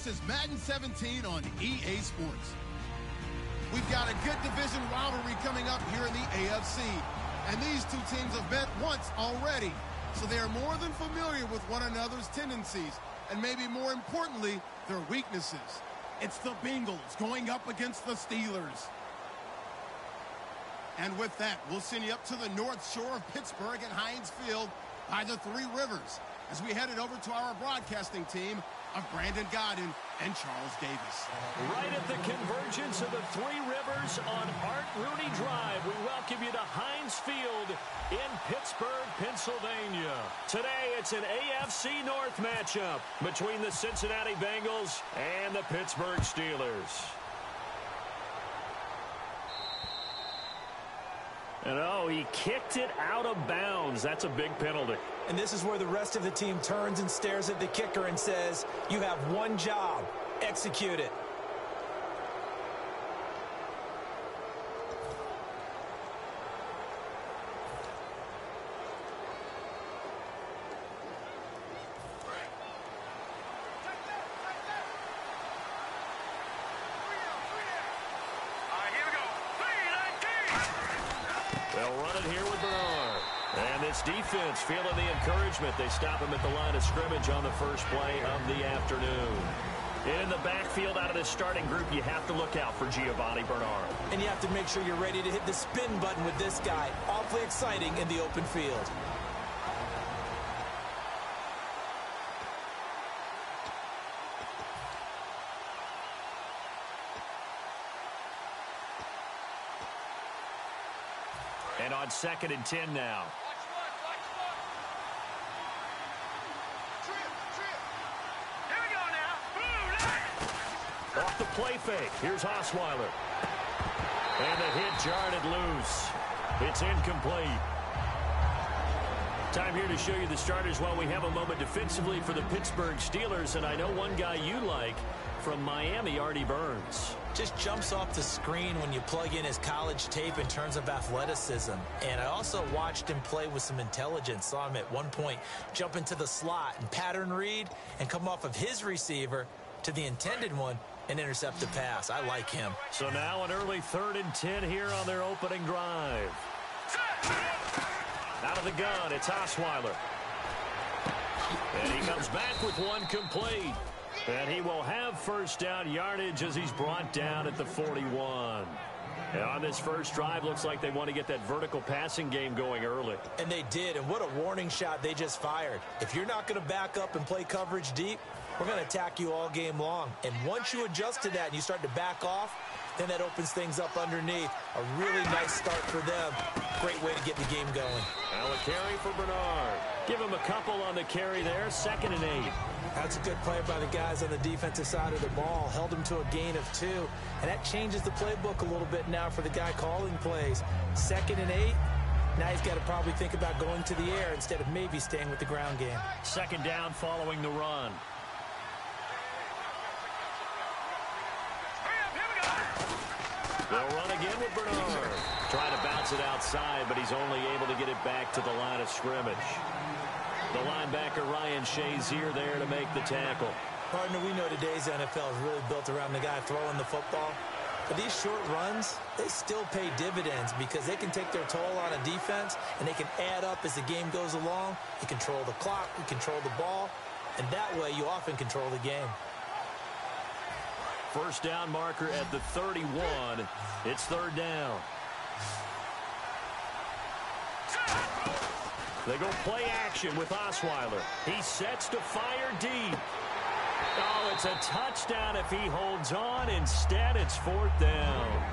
This is Madden 17 on EA Sports. We've got a good division rivalry coming up here in the AFC. And these two teams have met once already. So they are more than familiar with one another's tendencies. And maybe more importantly, their weaknesses. It's the Bengals going up against the Steelers. And with that, we'll send you up to the North Shore of Pittsburgh at Heinz Field by the Three Rivers as we headed over to our broadcasting team of Brandon Godden and Charles Davis. Right at the convergence of the Three Rivers on Art Rooney Drive, we welcome you to Heinz Field in Pittsburgh, Pennsylvania. Today, it's an AFC North matchup between the Cincinnati Bengals and the Pittsburgh Steelers. And oh, he kicked it out of bounds. That's a big penalty. And this is where the rest of the team turns and stares at the kicker and says, you have one job, execute it. They'll run it here with Bernard. And this defense feeling the encouragement. They stop him at the line of scrimmage on the first play of the afternoon. In the backfield out of this starting group, you have to look out for Giovanni Bernard. And you have to make sure you're ready to hit the spin button with this guy. Awfully exciting in the open field. And on 2nd and 10 now. Here we go now. Off the play fake. Here's Osweiler. And the hit jarred it loose. It's incomplete. Time here to show you the starters while we have a moment defensively for the Pittsburgh Steelers. And I know one guy you like from Miami, Artie Burns. Just jumps off the screen when you plug in his college tape in terms of athleticism. And I also watched him play with some intelligence. Saw him at one point jump into the slot and pattern read and come off of his receiver to the intended one and intercept the pass. I like him. So now an early 3rd and 10 here on their opening drive. Out of the gun, it's Osweiler. And he comes back with one complete. And he will have first down yardage as he's brought down at the 41. And on this first drive, looks like they want to get that vertical passing game going early. And they did, and what a warning shot they just fired. If you're not going to back up and play coverage deep, we're going to attack you all game long. And once you adjust to that and you start to back off, then that opens things up underneath. A really nice start for them. Great way to get the game going. Now a carry for Bernard. Give him a couple on the carry there. 2nd and 8. That's a good play by the guys on the defensive side of the ball. Held him to a gain of 2. And that changes the playbook a little bit now for the guy calling plays. 2nd and 8. Now he's got to probably think about going to the air instead of maybe staying with the ground game. 2nd down following the run. They'll run again with Bernard. Trying to bounce it outside, but he's only able to get it back to the line of scrimmage. The linebacker, Ryan Shazier, there to make the tackle. Partner, we know today's NFL is really built around the guy throwing the football. But these short runs, they still pay dividends because they can take their toll on a defense, and they can add up as the game goes along. You control the clock, you control the ball, and that way you often control the game. First down marker at the 31. It's 3rd down. They go play action with Osweiler. He sets to fire deep. Oh, it's a touchdown if he holds on. Instead, it's 4th down.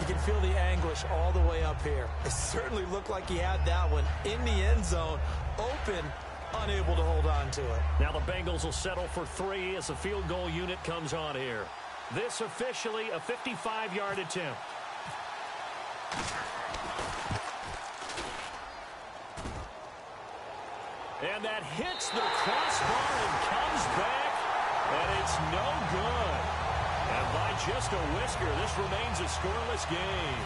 You can feel the anguish all the way up here. It certainly looked like he had that one in the end zone, open, unable to hold on to it. Now the Bengals will settle for 3 as the field goal unit comes on here. This officially a 55-yard attempt. And that hits the crossbar and comes back, and it's no good. And by just a whisker, this remains a scoreless game.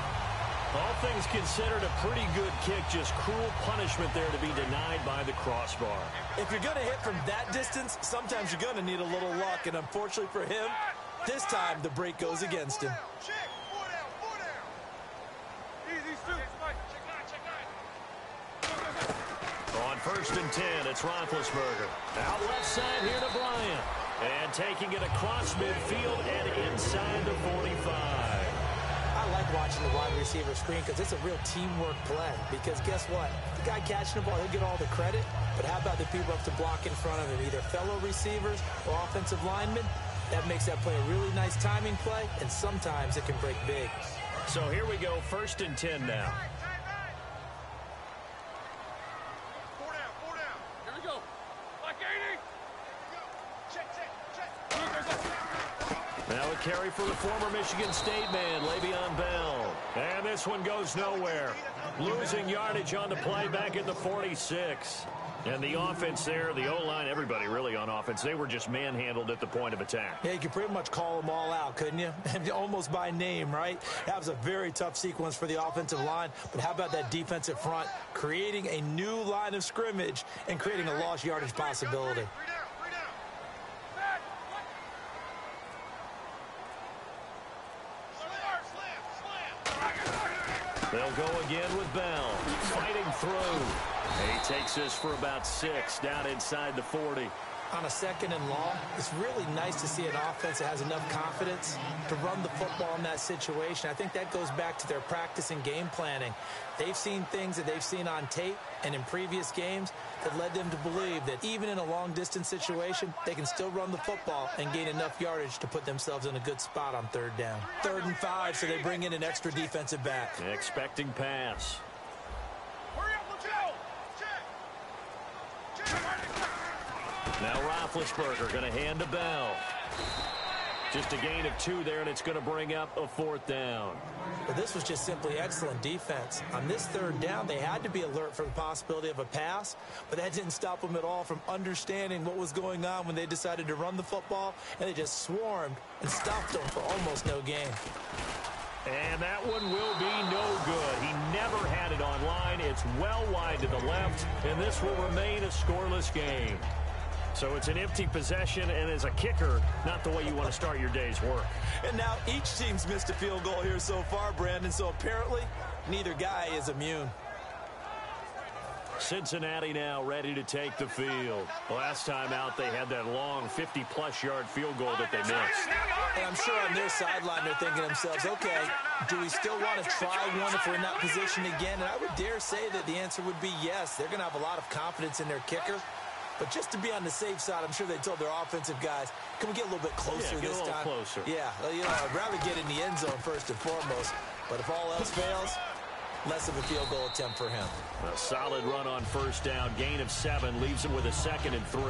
All things considered, a pretty good kick. Just cruel punishment there to be denied by the crossbar. If you're going to hit from that distance, sometimes you're going to need a little luck. And unfortunately for him, this time the break goes against him. On 1st and 10, it's Roethlisberger. Out left side here to Bryant. And taking it across midfield and inside the 45. I like watching the wide receiver screen because it's a real teamwork play. Because guess what? The guy catching the ball, he'll get all the credit. But how about the people up to block in front of him? Either fellow receivers or offensive linemen. That makes that play a really nice timing play, and sometimes it can break big. So here we go, 1st and 10 now. Now a carry for the former Michigan State man, Le'Veon Bell. And this one goes nowhere. Losing yardage on the play back at the 46. And the offense there, the O-line, everybody really on offense, they were just manhandled at the point of attack. Yeah, you could pretty much call them all out, couldn't you? Almost by name, right? That was a very tough sequence for the offensive line. But how about that defensive front creating a new line of scrimmage and creating a lost yardage possibility? They'll go again with Bell, fighting through. He takes this for about 6, down inside the 40. On a 2nd and long, it's really nice to see an offense that has enough confidence to run the football in that situation. I think that goes back to their practice and game planning. They've seen things that they've seen on tape and in previous games that led them to believe that even in a long-distance situation, they can still run the football and gain enough yardage to put themselves in a good spot on 3rd down. 3rd and 5, so they bring in an extra defensive back. Expecting pass. Now Roethlisberger going to hand to Bell. Just a gain of 2 there, and it's going to bring up a 4th down. But this was just simply excellent defense. On this 3rd down, they had to be alert for the possibility of a pass, but that didn't stop them at all from understanding what was going on when they decided to run the football, and they just swarmed and stopped them for almost no gain. And that one will be no good. He never had it on line. It's well wide to the left, and this will remain a scoreless game. So it's an empty possession, and as a kicker, not the way you want to start your day's work. And now each team's missed a field goal here so far, Brandon, so apparently neither guy is immune. Cincinnati now ready to take the field. Last time out, they had that long 50-plus yard field goal that they missed. And I'm sure on their sideline they're thinking to themselves, okay, do we still want to try one if we're in that position again? And I would dare say that the answer would be yes. They're going to have a lot of confidence in their kicker. But just to be on the safe side, I'm sure they told their offensive guys, can we get a little bit closer this time? Closer. Yeah, you know, I'd rather get in the end zone first and foremost. But if all else fails, less of a field goal attempt for him. A solid run on 1st down. Gain of 7 leaves him with a 2nd and 3.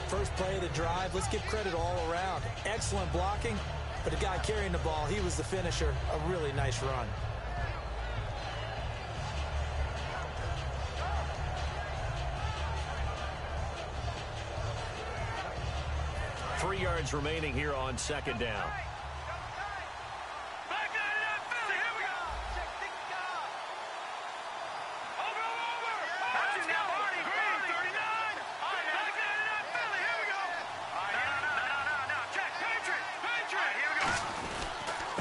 First play of the drive. Let's give credit all around. Excellent blocking. But the guy carrying the ball, he was the finisher. A really nice run. Three yards remaining here on 2nd down.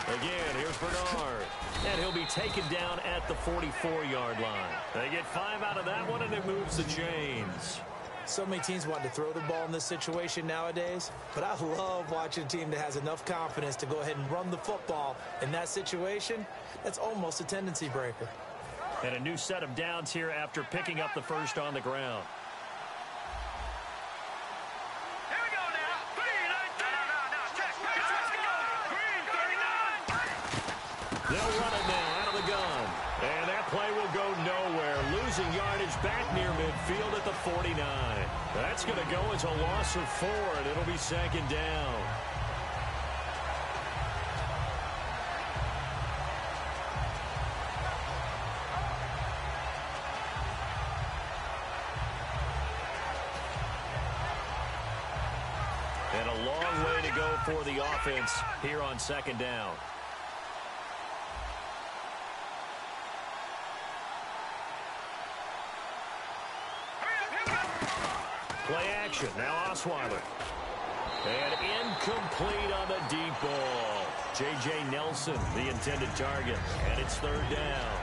Again, here's Bernard. And he'll be taken down at the 44-yard line. They get 5 out of that one, and it moves the chains. So many teams want to throw the ball in this situation nowadays, but I love watching a team that has enough confidence to go ahead and run the football. In that situation, that's almost a tendency breaker. And a new set of downs here after picking up the first on the ground. They'll run it now out of the gun. And that play will go nowhere. Losing yardage back near midfield at the 49. That's going to go as a loss of 4, and it'll be 2nd down. And a long way to go for the offense here on 2nd down. Play action. Now Osweiler. And incomplete on the deep ball. J.J. Nelson, the intended target. And it's third down.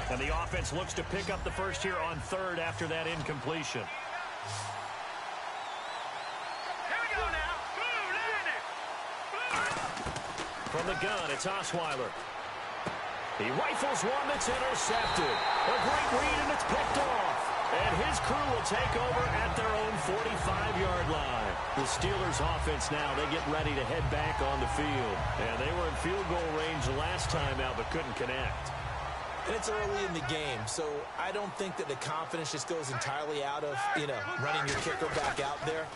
And the offense looks to pick up the first here on third after that incompletion. Here we go now. Blue, land it. From the gun, it's Osweiler. He rifles one that's intercepted. A great read, and it's picked off. And his crew will take over at their own 45-yard line. The Steelers offense now, they get ready to head back on the field. And they were in field goal range the last time out, but couldn't connect. And it's early in the game, so I don't think that the confidence just goes entirely out of, running your kicker back out there.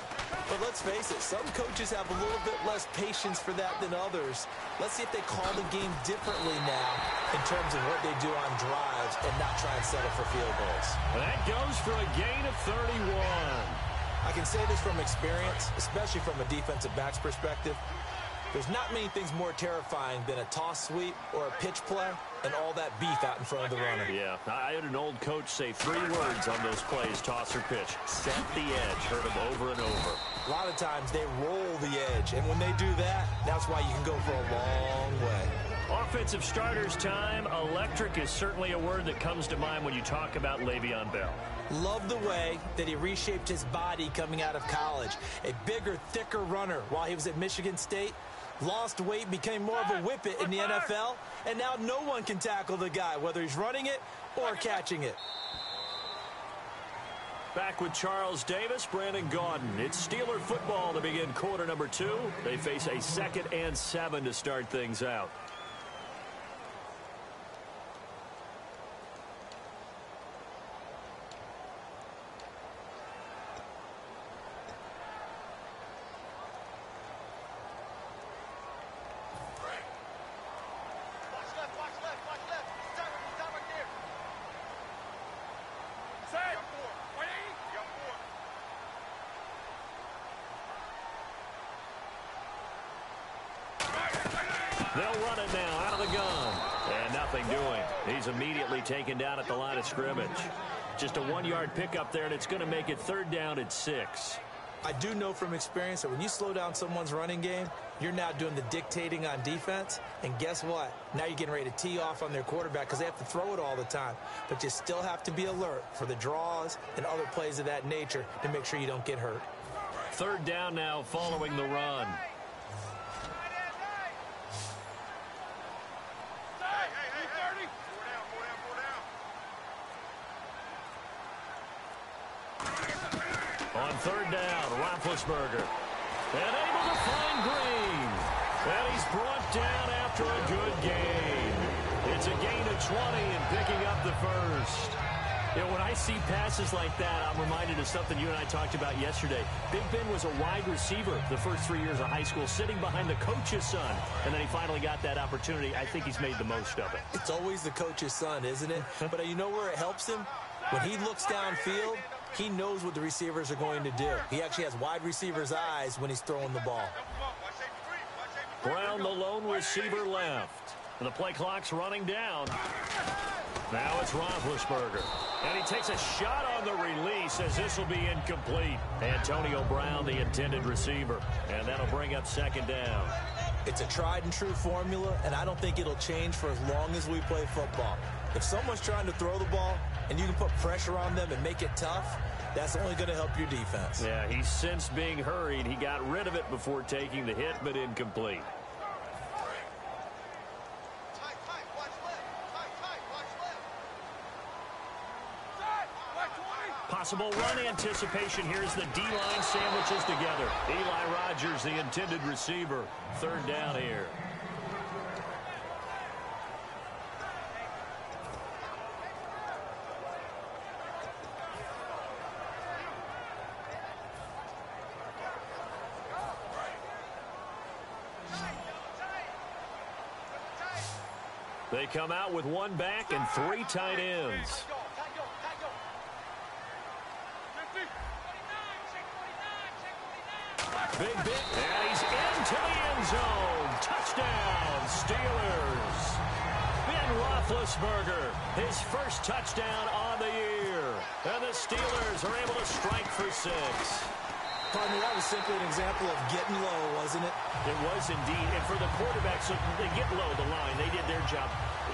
But let's face it, some coaches have a little bit less patience for that than others. Let's see if they call the game differently now in terms of what they do on drives and not try and settle for field goals. And that goes for a gain of 31. I can say this from experience, especially from a defensive back's perspective. There's not many things more terrifying than a toss sweep or a pitch play and all that beef out in front of the runner. Yeah, I had an old coach say 3 words on those plays, toss or pitch. Set the edge. Heard him over and over. A lot of times they roll the edge, and when they do that, that's why you can go for a long way. Offensive starters time. Electric is certainly a word that comes to mind when you talk about Le'Veon Bell. Love the way that he reshaped his body coming out of college. A bigger, thicker runner while he was at Michigan State. Lost weight, became more of a whippet in the NFL, and now no one can tackle the guy, whether he's running it or catching it. Back with Charles Davis, Brandon Gaudin. It's Steeler football to begin quarter number 2. They face a 2nd and 7 to start things out. They'll run it now out of the gun. And nothing doing. He's immediately taken down at the line of scrimmage. Just a 1-yard pickup there, and it's going to make it third down at 6. I do know from experience that when you slow down someone's running game, you're now doing the dictating on defense. And guess what? Now you're getting ready to tee off on their quarterback because they have to throw it all the time. But you still have to be alert for the draws and other plays of that nature to make sure you don't get hurt. Third down now following the run. On third down, Roethlisberger. And able to find Green. And he's brought down after a good gain. It's a gain of 20 and picking up the first. When I see passes like that, I'm reminded of something you and I talked about yesterday. Big Ben was a wide receiver the first 3 years of high school, sitting behind the coach's son. And then he finally got that opportunity. I think he's made the most of it. It's always the coach's son, isn't it? But you know where it helps him? When he looks downfield, he knows what the receivers are going to do. He actually has wide receivers' eyes when he's throwing the ball. Brown, the lone receiver, left. And the play clock's running down. Now it's Roethlisberger. And he takes a shot on the release as this will be incomplete. Antonio Brown, the intended receiver. And that'll bring up second down. It's a tried-and-true formula, and I don't think it'll change for as long as we play football. If someone's trying to throw the ball and you can put pressure on them and make it tough, that's only going to help your defense. Yeah, he's since being hurried. He got rid of it before taking the hit, but incomplete. Possible run anticipation. Here's the D-line sandwiches together. Eli Rogers, the intended receiver. Third down here. They come out with one back and 3 tight ends. Big, and he's into the end zone. Touchdown, Steelers. Ben Roethlisberger, his first touchdown on the year. And the Steelers are able to strike for 6. Pardon me, that was simply an example of getting low, wasn't it? It was indeed. And for the quarterback, so they get low the line. They did their job.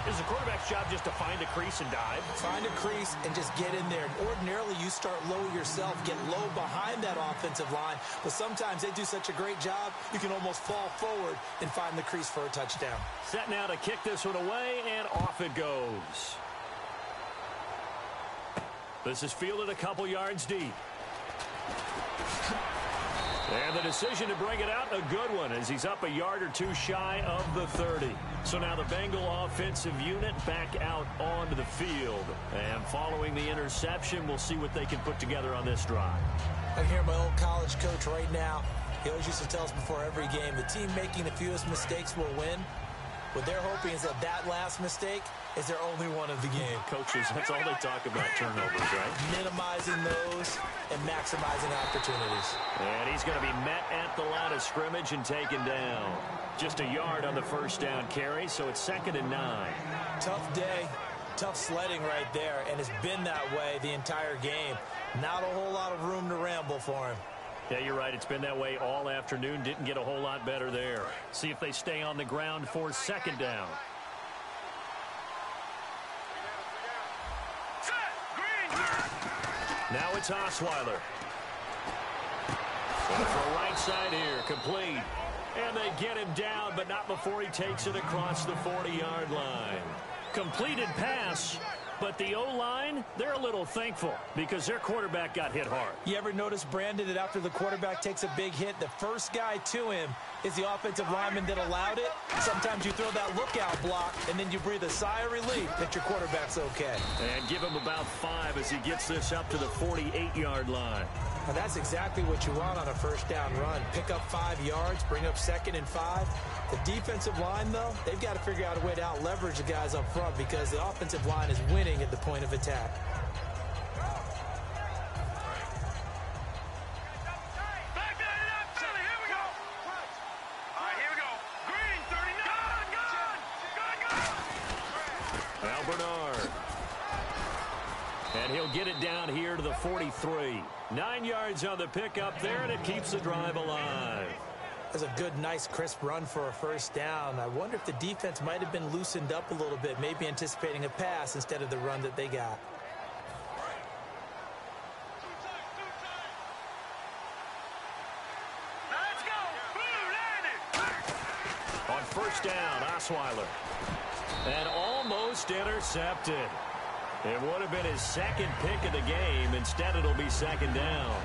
Is the quarterback's job just to find a crease and dive? Find a crease and just get in there. Ordinarily, you start low yourself, get low behind that offensive line. But sometimes they do such a great job, you can almost fall forward and find the crease for a touchdown. Set now to kick this one away, and off it goes. This is fielded a couple yards deep. And the decision to bring it out, a good one, as he's up a yard or two shy of the 30. So now the Bengal offensive unit back out onto the field. And following the interception, we'll see what they can put together on this drive. I hear my old college coach right now. He always used to tell us before every game, the team making the fewest mistakes will win. What they're hoping is that last mistake is their only one of the game. Coaches, that's all they talk about, turnovers, right? Minimizing those and maximizing opportunities. And he's going to be met at the line of scrimmage and taken down. Just a yard on the first down carry, so it's 2nd and 9. Tough day, tough sledding right there, and it's been that way the entire game. Not a whole lot of room to ramble for him. Yeah, you're right. It's been that way all afternoon. Didn't get a whole lot better there. See if they stay on the ground for 2nd down. Now it's Osweiler. For right side here, complete. And they get him down, but not before he takes it across the 40-yard line. Completed pass. But the O-line, they're a little thankful because their quarterback got hit hard. You ever notice, Brandon, that after the quarterback takes a big hit, the first guy to him is the offensive lineman that allowed it? Sometimes you throw that lookout block, and then you breathe a sigh of relief that your quarterback's okay. And give him about 5 as he gets this up to the 48-yard line. Now, that's exactly what you want on a first down run. Pick up 5 yards, bring up 2nd and 5. The defensive line, though, they've got to figure out a way to out-leverage the guys up front because the offensive line is winning at the point of attack. And he'll get it down here to the 43. 9 yards on the pickup there, and it keeps the drive alive. That's a good, nice, crisp run for a first down. I wonder if the defense might have been loosened up a little bit, maybe anticipating a pass instead of the run that they got. Let's go. On first down, Osweiler. And almost intercepted. It would have been his 2nd pick of the game. Instead, it'll be 2nd down.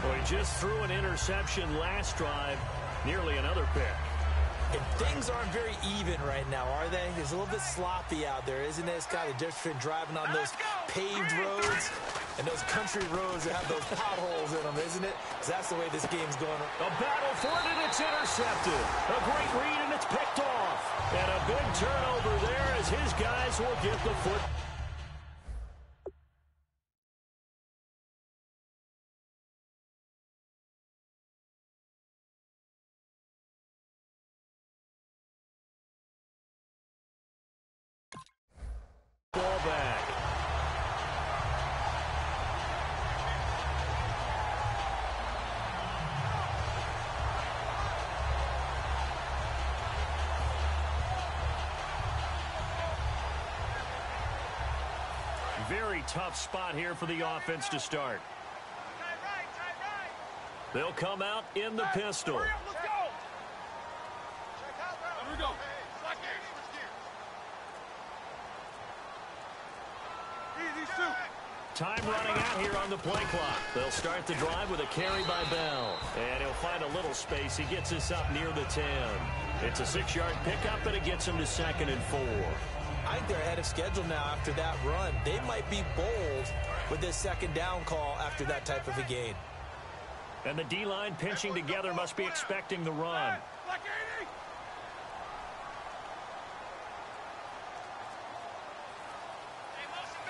Well, he just threw an interception last drive. Nearly another pick. And things aren't very even right now, are they? It's a little bit sloppy out there, isn't it? It's kind of different between driving on those paved roads and those country roads that have those potholes in them, isn't it? Because that's the way this game's going. A battle for it, and it's intercepted. A great read, and it's picked off. And a big turnover there as his guys will get the foot. Ball back. Very tough spot here for the offense to start. They'll come out in the pistol. Let's go. Here we go. Time running out here on the play clock. They'll start the drive with a carry by Bell. And he'll find a little space. He gets us up near the 10. It's a 6-yard pickup, and it gets him to 2nd and 4. I think they're ahead of schedule now after that run. They might be bold with this 2nd down call after that type of a gain. And the D-line pinching together must be expecting the run.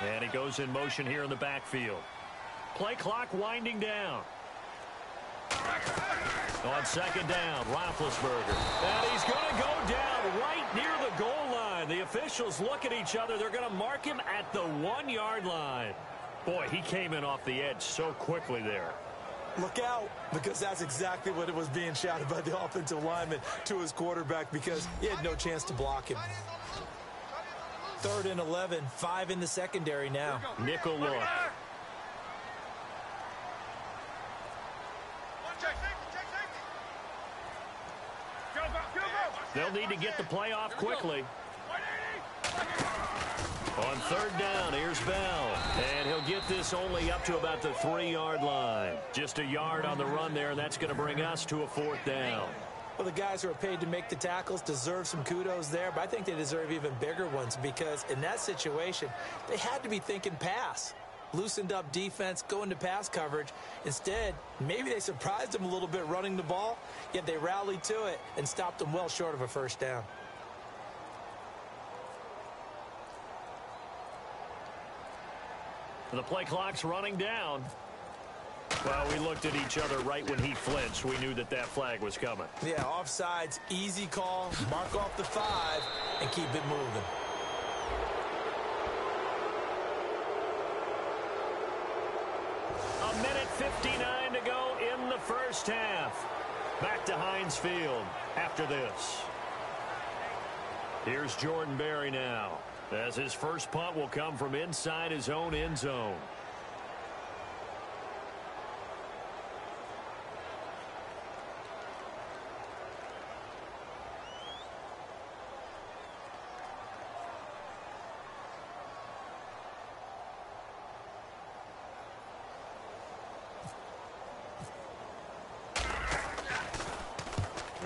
And he goes in motion here in the backfield. Play clock winding down. On second down, Roethlisberger. And he's going to go down right near the goal line. The officials look at each other. They're going to mark him at the 1-yard line. Boy, he came in off the edge so quickly there. Look out, because that's exactly what it was being shouted by the offensive lineman to his quarterback, because he had no chance to block him. 3rd and 11, 5 in the secondary now. Nickel look. They'll need to get the play off quickly. On 3rd down, here's Bell. And he'll get this only up to about the 3-yard line. Just a yard on the run there, and that's going to bring us to a 4th down. Well, the guys who are paid to make the tackles deserve some kudos there, but I think they deserve even bigger ones, because in that situation, they had to be thinking pass. Loosened up defense, going to pass coverage. Instead, maybe they surprised them a little bit running the ball, yet they rallied to it and stopped them well short of a 1st down. The play clock's running down. Well, we looked at each other right when he flinched. We knew that that flag was coming. Yeah, offsides, easy call, mark off the 5, and keep it moving. A minute 59 to go in the 1st half. Back to Heinz Field after this. Here's Jordan Berry now, as his first punt will come from inside his own end zone.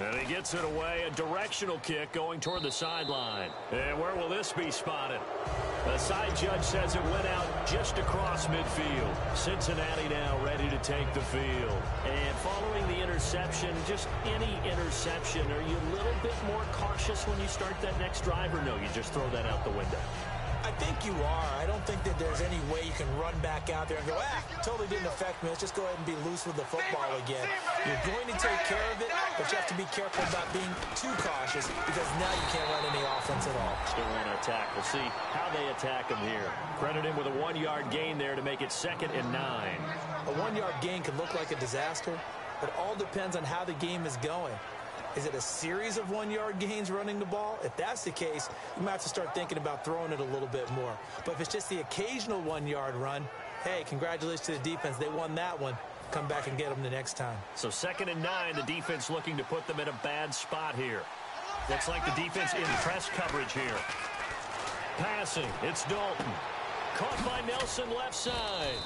And he gets it away, a directional kick going toward the sideline. And where will this be spotted? The side judge says it went out just across midfield. Cincinnati now ready to take the field. And following the interception, just any interception, are you a little bit more cautious when you start that next drive, or no, you just throw that out the window? I think you are. I don't think that there's any way you can run back out there and go, totally didn't affect me. Let's just go ahead and be loose with the football again. You're going to take care of it, but you have to be careful about being too cautious, because now you can't run any offense at all. Still want to attack. We'll see how they attack him here. Credit him with a 1-yard gain there to make it 2nd and 9. A 1-yard gain can look like a disaster, but it all depends on how the game is going. Is it a series of 1-yard gains running the ball? If that's the case, you might have to start thinking about throwing it a little bit more. But if it's just the occasional 1-yard run, hey, congratulations to the defense. They won that one. Come back and get them the next time. So 2nd and 9, the defense looking to put them in a bad spot here. Looks like the defense in press coverage here. Passing, it's Dalton. Caught by Nelson left side.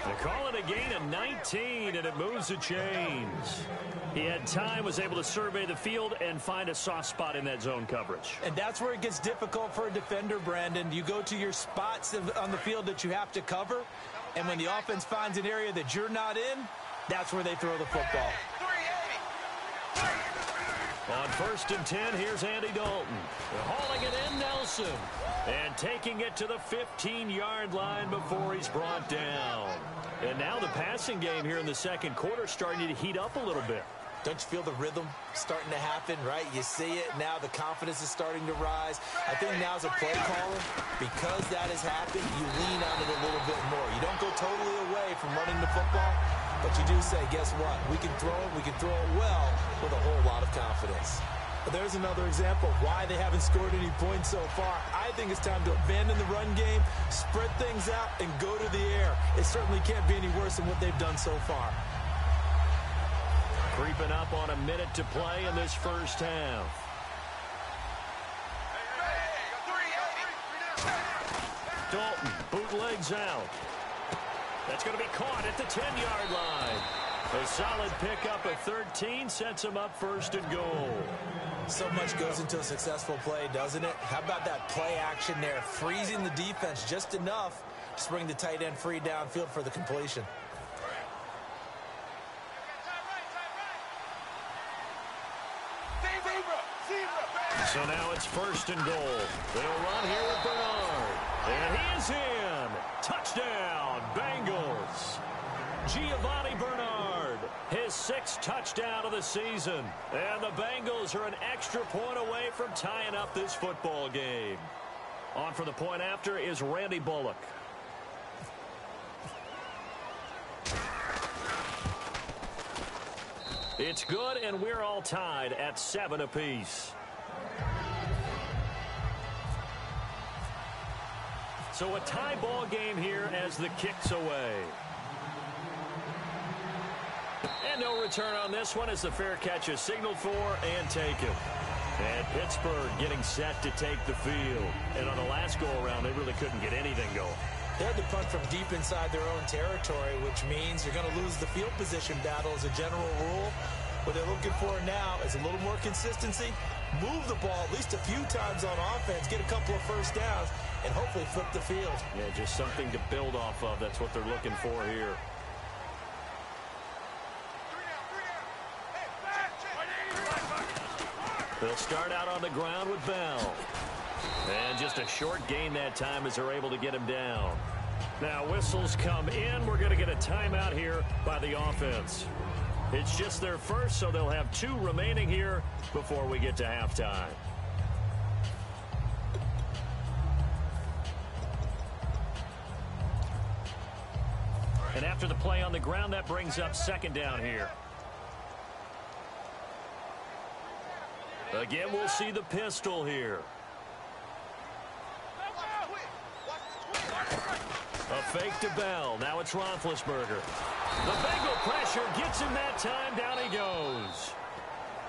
They call it a gain of 19, and it moves the chains. He had time, was able to survey the field and find a soft spot in that zone coverage. And that's where it gets difficult for a defender, Brandon. You go to your spots on the field that you have to cover, and when the offense finds an area that you're not in, that's where they throw the football. On 1st and 10, here's Andy Dalton. They're hauling it in, Nelson. And taking it to the 15-yard line before he's brought down. And now the passing game here in the 2nd quarter starting to heat up a little bit. Don't you feel the rhythm starting to happen, right? You see it. Now the confidence is starting to rise. I think now as a play caller, because that has happened, you lean on it a little bit more. You don't go totally away from running the football, but you do say, guess what? We can throw it well with a whole lot of confidence. There's another example of why they haven't scored any points so far. I think it's time to abandon the run game, spread things out, and go to the air. It certainly can't be any worse than what they've done so far. Creeping up on a minute to play in this 1st half. Dalton bootlegs out. That's going to be caught at the 10-yard line. A solid pickup of 13 sets him up 1st and goal. So much goes into a successful play, doesn't it? How about that play action there? Freezing the defense just enough to bring the tight end free downfield for the completion. So now it's 1st and goal. They'll run here with Bernard. And he is in. Touchdown, Bengals. Giovanni Bernard His 6th touchdown of the season. And the Bengals are an extra point away from tying up this football game. On for the point after is Randy Bullock. It's good, and we're all tied at 7 apiece. So a tie ball game here as the kick's away. And no return on this one as the fair catch is signaled for and taken. And Pittsburgh getting set to take the field. And on the last go-around, they really couldn't get anything going. They had to punt from deep inside their own territory, which means you're going to lose the field position battle as a general rule. What they're looking for now is a little more consistency, move the ball at least a few times on offense, get a couple of first downs, and hopefully flip the field. Yeah, just something to build off of. That's what they're looking for here. They'll start out on the ground with Bell. And just a short gain that time as they're able to get him down. Now whistles come in. We're going to get a timeout here by the offense. It's just their first, so they'll have 2 remaining here before we get to halftime. And after the play on the ground, that brings up 2nd down here. Again, we'll see the pistol here. A fake to Bell. Now it's Roethlisberger. The Bengal pressure gets him that time. Down he goes.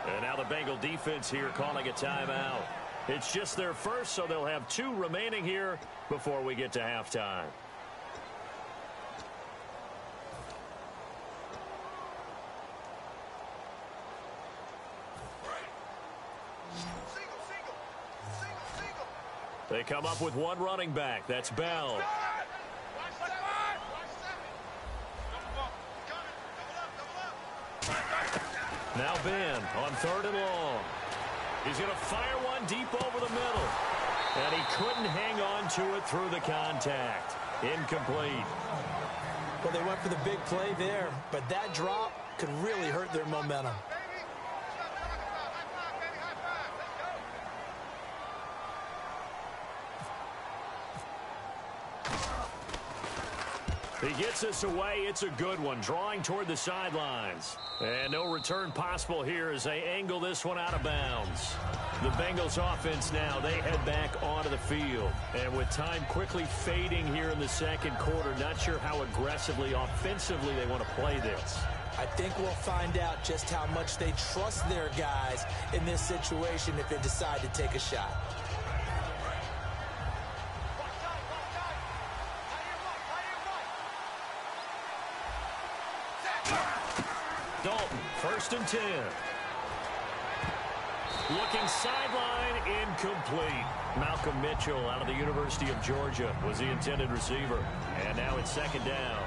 And now the Bengal defense here calling a timeout. It's just their first, so they'll have 2 remaining here before we get to halftime. They come up with 1 running back. That's Bell. Now Ben on 3rd and long. He's going to fire one deep over the middle. And he couldn't hang on to it through the contact. Incomplete. Well, they went for the big play there, but that drop could really hurt their momentum. He gets us away. It's a good one, drawing toward the sidelines. And no return possible here as they angle this one out of bounds. The Bengals offense now, they head back onto the field. And with time quickly fading here in the 2nd quarter, not sure how aggressively, offensively they want to play this. I think we'll find out just how much they trust their guys in this situation if they decide to take a shot. Dalton, 1st and 10. Looking sideline, incomplete. Malcolm Mitchell out of the University of Georgia was the intended receiver. And now it's 2nd down.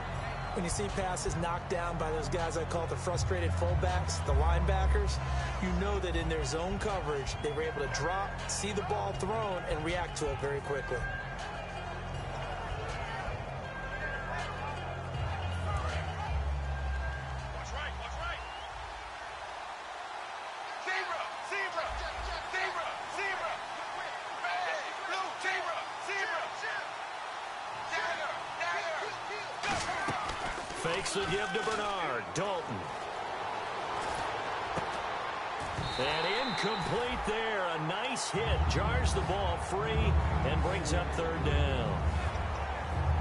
When you see passes knocked down by those guys I call the frustrated fullbacks, the linebackers, you know that in their zone coverage, they were able to drop, see the ball thrown, and react to it very quickly. Fakes the give to Bernard. Dalton. And incomplete there. A nice hit. Jars the ball free and brings up 3rd down.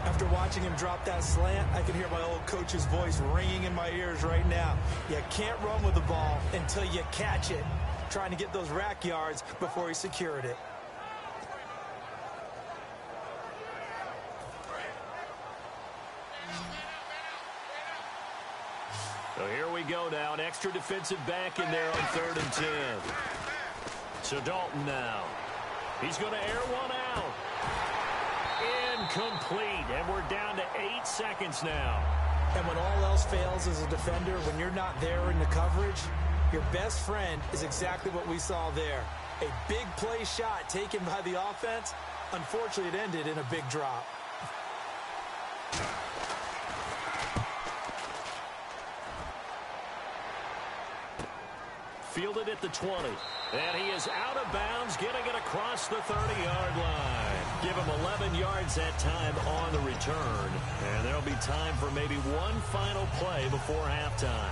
After watching him drop that slant, I can hear my old coach's voice ringing in my ears right now. You can't run with the ball until you catch it. Trying to get those rack yards before he secured it. So here we go now. An extra defensive back in there on 3rd and 10. So Dalton now. He's going to air one out. Incomplete. And we're down to 8 seconds now. And when all else fails as a defender, when you're not there in the coverage, your best friend is exactly what we saw there. A big play shot taken by the offense. Unfortunately, it ended in a big drop. fielded at the 20. And he is out of bounds, getting it across the 30-yard line. Give him 11 yards that time on the return. And there'll be time for maybe one final play before halftime.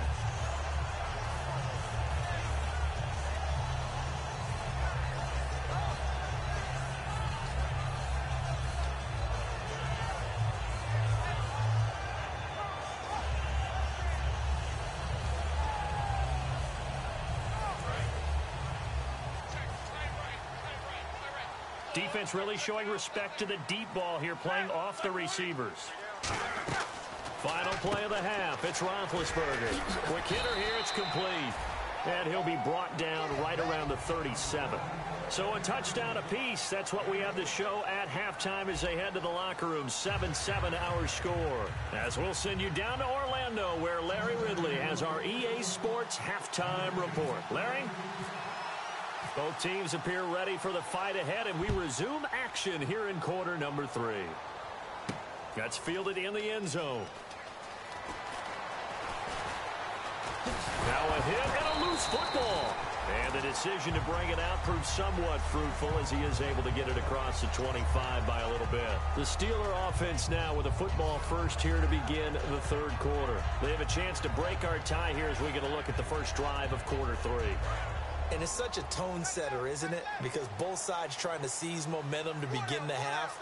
Defense really showing respect to the deep ball here, playing off the receivers. Final play of the half. It's Roethlisberger. Quick hitter here. It's complete. And he'll be brought down right around the 37. So a touchdown apiece. That's what we have to show at halftime as they head to the locker room. 7-7 our score. As we'll send you down to Orlando, where Larry Ridley has our EA Sports halftime report. Larry? Both teams appear ready for the fight ahead, and we resume action here in quarter number 3. That's fielded in the end zone. Now a hit and a loose football. And the decision to bring it out proved somewhat fruitful as he is able to get it across the 25 by a little bit. The Steeler offense now with a football first here to begin the third quarter. They have a chance to break our tie here as we get a look at the first drive of quarter 3. And it's such a tone setter, isn't it? Because both sides trying to seize momentum to begin the half.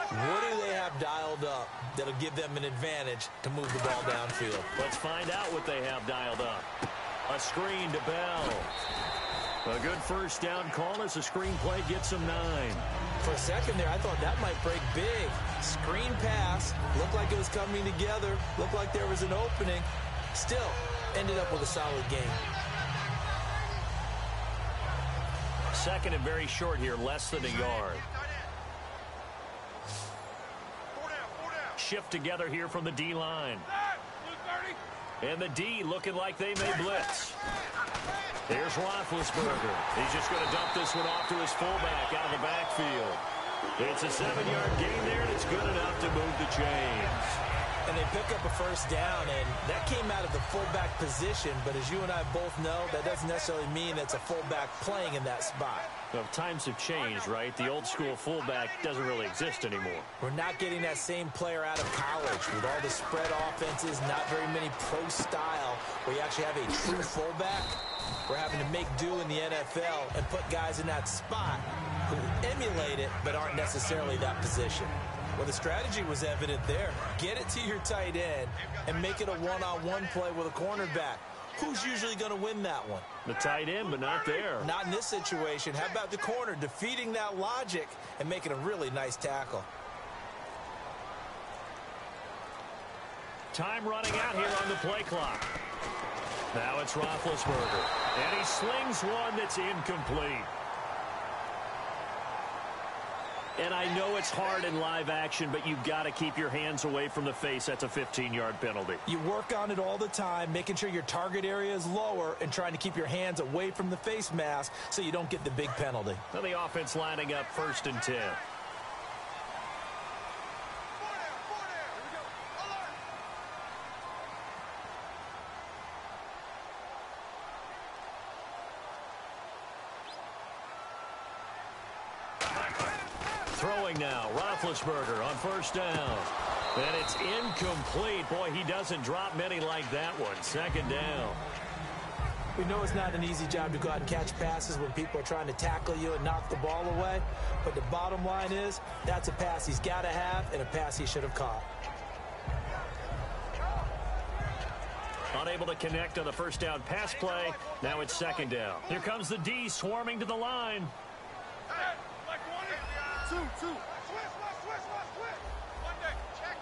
What do they have dialed up that'll give them an advantage to move the ball downfield? Let's find out what they have dialed up. A screen to Bell. A good first down call as the screen play gets him 9. For a second there, I thought that might break big. Screen pass. Looked like it was coming together. Looked like there was an opening. Still, ended up with a solid game. Second and very short here, less than a yard. Shift together here from the D-line. And the D looking like they may blitz. Here's Roethlisberger. He's just going to dump this one off to his fullback out of the backfield. It's a 7-yard gain there, and it's good enough to move the chains. And they pick up a first down, and that came out of the fullback position. But as you and I both know, that doesn't necessarily mean it's a fullback playing in that spot. Well, times have changed, right? The old school fullback doesn't really exist anymore. We're not getting that same player out of college with all the spread offenses, not very many pro style where you actually have a true fullback. We're having to make do in the NFL and put guys in that spot who emulate it but aren't necessarily that position. Well, the strategy was evident there. Get it to your tight end and make it a one-on-one play with a cornerback. Who's usually going to win that one? The tight end, but not there. Not in this situation. How about the corner defeating that logic and making a really nice tackle? Time running out here on the play clock. Now it's Roethlisberger. And he slings one that's incomplete. And I know it's hard in live action, but you've got to keep your hands away from the face. That's a 15-yard penalty. You work on it all the time, making sure your target area is lower and trying to keep your hands away from the face mask so you don't get the big penalty. Now the offense lining up 1st and 10. Throwing now, Roethlisberger on 1st down. And it's incomplete. Boy, he doesn't drop many like that one. 2nd down. We know it's not an easy job to go out and catch passes when people are trying to tackle you and knock the ball away. But the bottom line is, that's a pass he's got to have and a pass he should have caught. Unable to connect on the 1st down pass play. Now it's 2nd down. Here comes the D swarming to the line. Two. Switch. One day. Check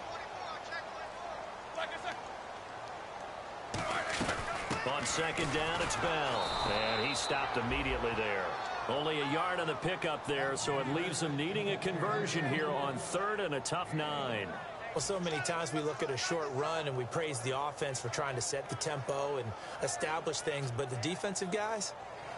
24. On 2nd down, it's Bell. And he stopped immediately there. Only a yard on the pickup there, so it leaves them needing a conversion here on 3rd and a tough 9. Well, so many times we look at a short run and we praise the offense for trying to set the tempo and establish things, but the defensive guys,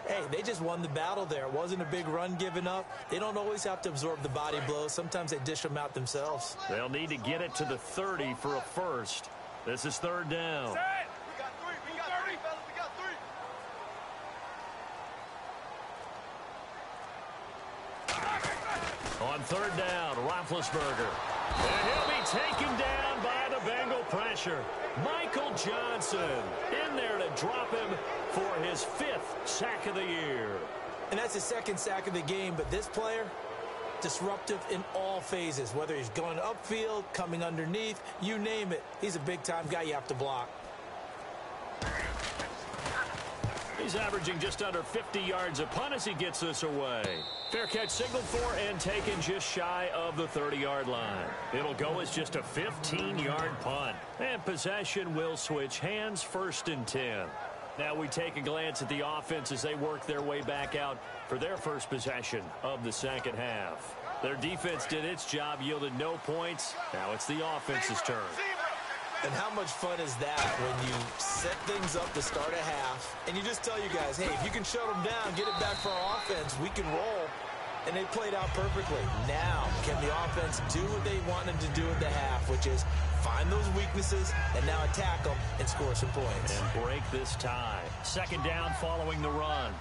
hey, they just won the battle there. It wasn't a big run given up. They don't always have to absorb the body blows. Sometimes they dish them out themselves. They'll need to get it to the 30 for a first. This is 3rd down. We got 3. We got 3, fellas. We got 3. On third down, Roethlisberger. And he'll be taken down by the Bengal pressure. Michael Johnson in there to drop him for his 5th sack of the year. And that's his 2nd sack of the game, but this player, disruptive in all phases, whether he's going upfield, coming underneath, you name it. He's a big-time guy you have to block. He's averaging just under 50 yards a punt as he gets this away. Fair catch signaled for and taken just shy of the 30-yard line. It'll go as just a 15-yard punt. And possession will switch hands, 1st and 10. Now we take a glance at the offense as they work their way back out for their first possession of the second half. Their defense did its job, yielded no points. Now it's the offense's turn. And how much fun is that when you set things up to start a half and you just tell you guys, hey, if you can shut them down, get it back for our offense, we can roll. And they played out perfectly. Now, can the offense do what they wanted to do at the half, which is find those weaknesses and now attack them and score some points. And break this tie. 2nd down following the run.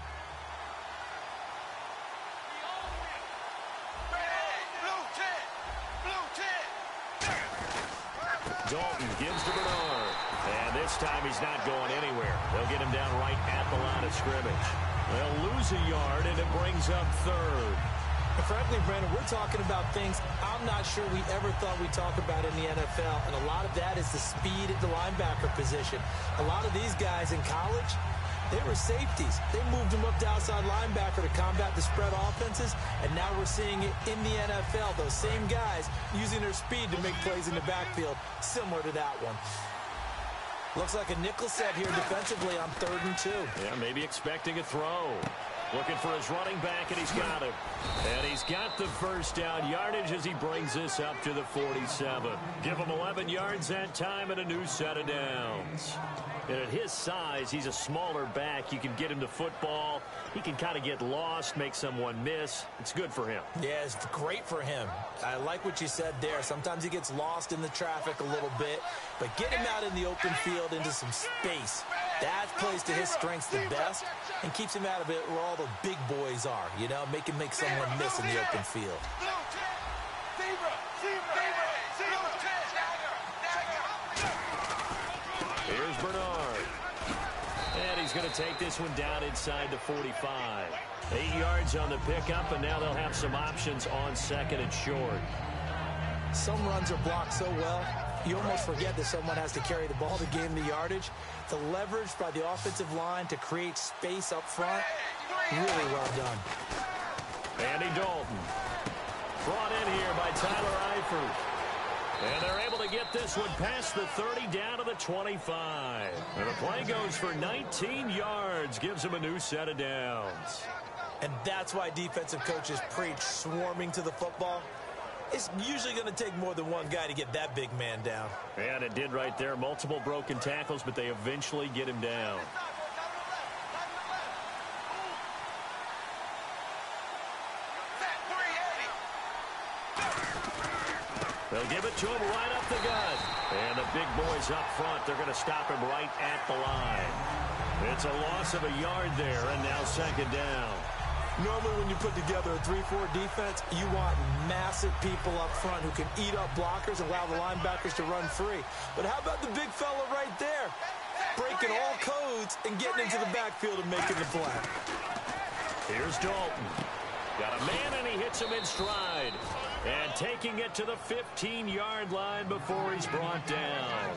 Dalton gives to Bernard. And this time he's not going anywhere. They'll get him down right at the line of scrimmage. They'll lose a yard, and it brings up 3rd. And frankly, Brandon, we're talking about things I'm not sure we ever thought we'd talk about in the NFL. And a lot of that is the speed at the linebacker position. A lot of these guys in college, they were safeties. They moved them up to outside linebacker to combat the spread offenses, and now we're seeing it in the NFL. Those same guys using their speed to make plays in the backfield, similar to that one. Looks like a nickel set here defensively on 3rd and 2. Yeah, maybe expecting a throw. Looking for his running back, and he's got him. And he's got the 1st down yardage as he brings this up to the 47. Give him 11 yards that time and a new set of downs. And at his size, he's a smaller back. You can get him to football. He can kind of get lost, make someone miss. It's good for him. Yeah, it's great for him. I like what you said there. Sometimes he gets lost in the traffic a little bit, but get him out in the open field into some space. That plays to his strengths the best and keeps him out of it where all the big boys are, you know, make someone miss in the open field. Here's Bernard. And he's going to take this one down inside the 45. 8 yards on the pickup, and now they'll have some options on 2nd and short. Some runs are blocked so well, you almost forget that someone has to carry the ball to gain the yardage. The leverage by the offensive line to create space up front, really well done. Andy Dalton. Brought in here by Tyler Eifert. And they're able to get this one past the 30 down to the 25. And the play goes for 19 yards, gives them a new set of downs. And that's why defensive coaches preach swarming to the football. It's usually going to take more than one guy to get that big man down. And it did right there. Multiple broken tackles, but they eventually get him down. They'll give it to him right up the gut. And the big boys up front, they're going to stop him right at the line. It's a loss of a yard there, and now 2nd down. Normally when you put together a 3-4 defense, you want massive people up front who can eat up blockers and allow the linebackers to run free. But how about the big fella right there? Breaking all codes and getting into the backfield and making the play. Here's Dalton. Got a man, and he hits him in stride. And taking it to the 15-yard line before he's brought down.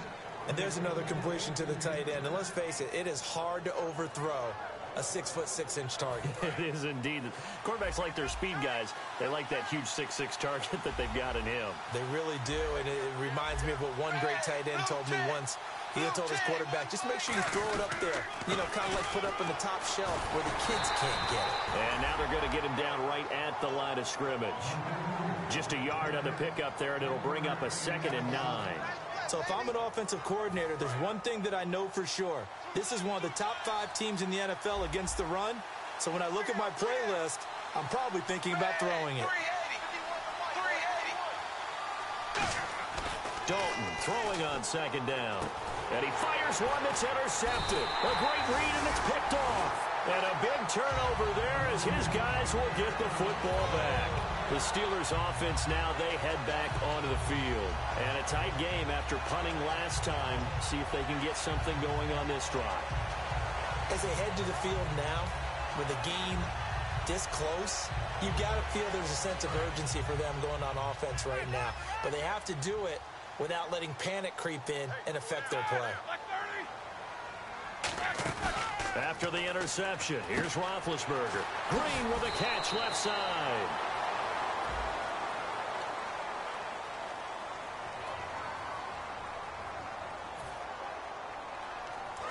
And there's another completion to the tight end. And let's face it, it is hard to overthrow a 6'6" target. It is indeed. Quarterbacks like their speed guys. They like that huge 6'6" target that they've got in him. They really do, and it reminds me of what one great tight end told me once. He had told his quarterback, just make sure you throw it up there. You know, kind of like put up on the top shelf where the kids can't get it. And now they're going to get him down right at the line of scrimmage. Just a yard on the pickup there, and it'll bring up a 2nd and 9. So if I'm an offensive coordinator, there's one thing that I know for sure. This is one of the top 5 teams in the NFL against the run. So when I look at my play list, I'm probably thinking about throwing it. Dalton throwing on 2nd down. And he fires one that's intercepted. A great read, and it's picked off. And a big turnover there as his guys will get the football back. The Steelers offense now, they head back onto the field. And a tight game after punting last time. See if they can get something going on this drive. As they head to the field now, with the game this close, you've got to feel there's a sense of urgency for them going on offense right now. But they have to do it without letting panic creep in and affect their play. After the interception, here's Roethlisberger. Green with a catch left side.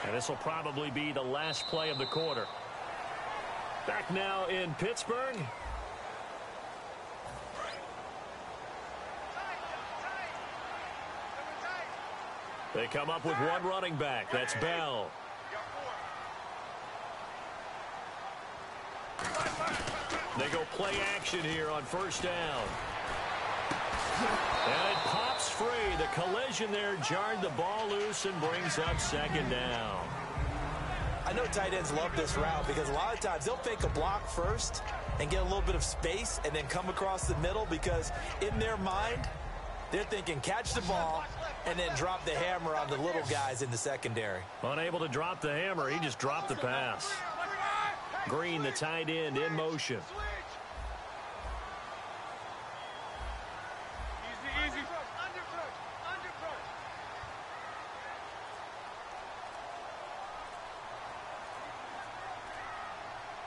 And this will probably be the last play of the quarter. Back now in Pittsburgh. They come up with one running back. That's Bell. They go play action here on first down. And it pops free. The collision there jarred the ball loose and brings up second down. I know tight ends love this route because a lot of times they'll fake a block first and get a little bit of space and then come across the middle because in their mind, they're thinking catch the ball and then drop the hammer on the little guys in the secondary. Unable to drop the hammer, he just dropped the pass. Green, the tight end, in motion.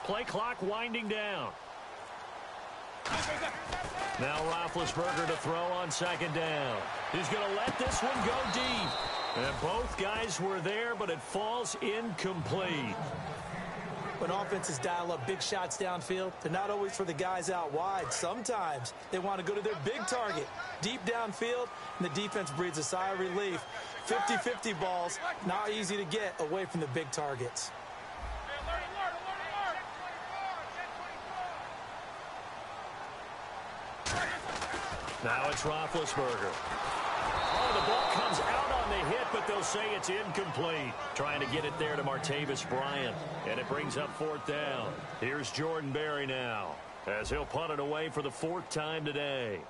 Play clock winding down. Now Roethlisberger to throw on second down. He's going to let this one go deep. And both guys were there, but it falls incomplete. When offenses dial up big shots downfield, they're not always for the guys out wide. Sometimes they want to go to their big target, deep downfield, and the defense breathes a sigh of relief. 50-50 balls, not easy to get away from the big targets. Now it's Roethlisberger. Oh, the ball comes out on the hit, but they'll say it's incomplete. Trying to get it there to Martavis Bryant, and it brings up fourth down. Here's Jordan Berry now, as he'll punt it away for the fourth time today.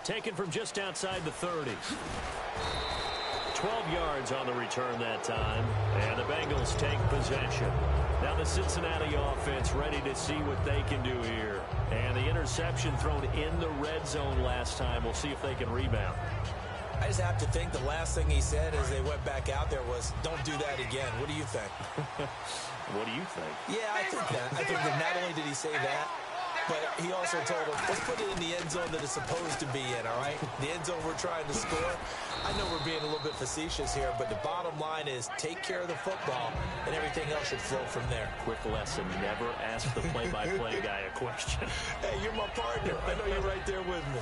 Taken from just outside the 30. 12 yards on the return that time, and the Bengals take possession. Now the Cincinnati offense ready to see what they can do here. And the interception thrown in the red zone last time. We'll see if they can rebound. I just have to think the last thing he said as they went back out there was, don't do that again. What do you think? What do you think? Yeah, I think that. I think that not only did he say that, but he also told him, let's put it in the end zone that it's supposed to be in, all right? The end zone we're trying to score. I know we're being a little bit facetious here, but the bottom line is take care of the football, and everything else should flow from there. Quick lesson, never ask the play-by-play guy a question. Hey, you're my partner. I know you're right there with me.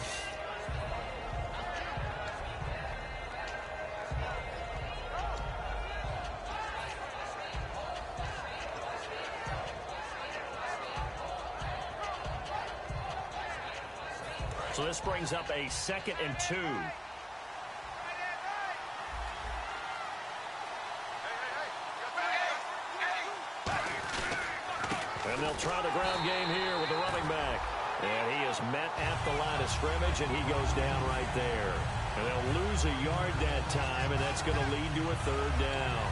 So this brings up a 2nd and 2. And they'll try the ground game here with the running back. And he is met at the line of scrimmage, and he goes down right there. And they'll lose a yard that time, and that's going to lead to a 3rd down.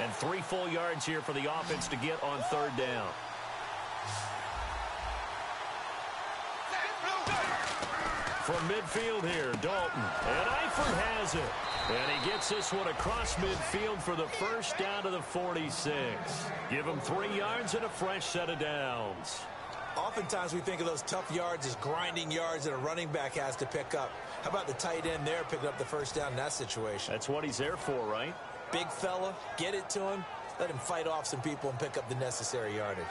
And 3 full yards here for the offense to get on 3rd down. From midfield here, Dalton. And Eifert has it. And he gets this one across midfield for the first down to the 46. Give him 3 yards and a fresh set of downs. Oftentimes we think of those tough yards as grinding yards that a running back has to pick up. How about the tight end there picking up the first down in that situation? That's what he's there for, right? Big fella, get it to him, let him fight off some people and pick up the necessary yardage.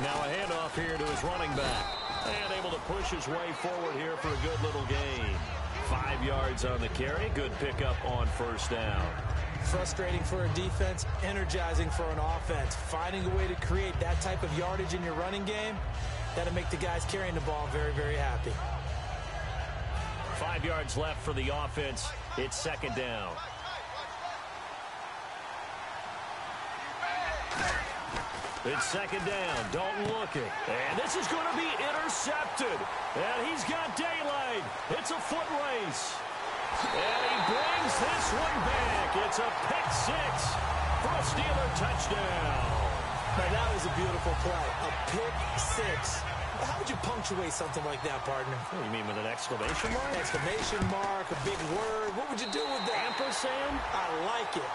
Now a handoff here to his running back. And able to push his way forward here for a good little gain. 5 yards on the carry. Good pickup on first down. Frustrating for a defense, energizing for an offense. Finding a way to create that type of yardage in your running game, that'll make the guys carrying the ball very, very happy. 5 yards left for the offense. It's second down. It's second down. Dalton looking. And this is going to be intercepted. And he's got daylight. It's a foot race. And he brings this one back. It's a pick six for a Steeler touchdown. Now, that was a beautiful play. A pick six. How would you punctuate something like that, partner? What do you mean, with an exclamation mark? Exclamation mark, a big word. What would you do with that? Ampersand? I like it.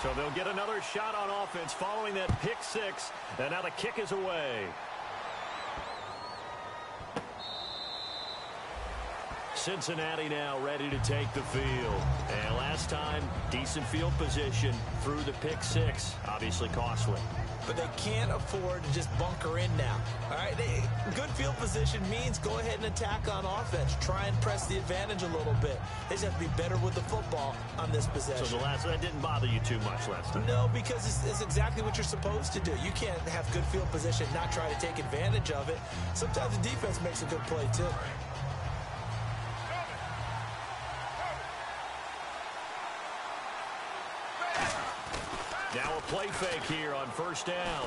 So they'll get another shot on offense following that pick six. And now the kick is away. Cincinnati now ready to take the field. And last time, decent field position through the pick six. Obviously costly. But they can't afford to just bunker in now. All right, good field position means go ahead and attack on offense. Try and press the advantage a little bit. They just have to be better with the football on this possession. So that didn't bother you too much last time? No, because it's exactly what you're supposed to do. You can't have good field position and not try to take advantage of it. Sometimes the defense makes a good play, too. Now a play fake here on first down.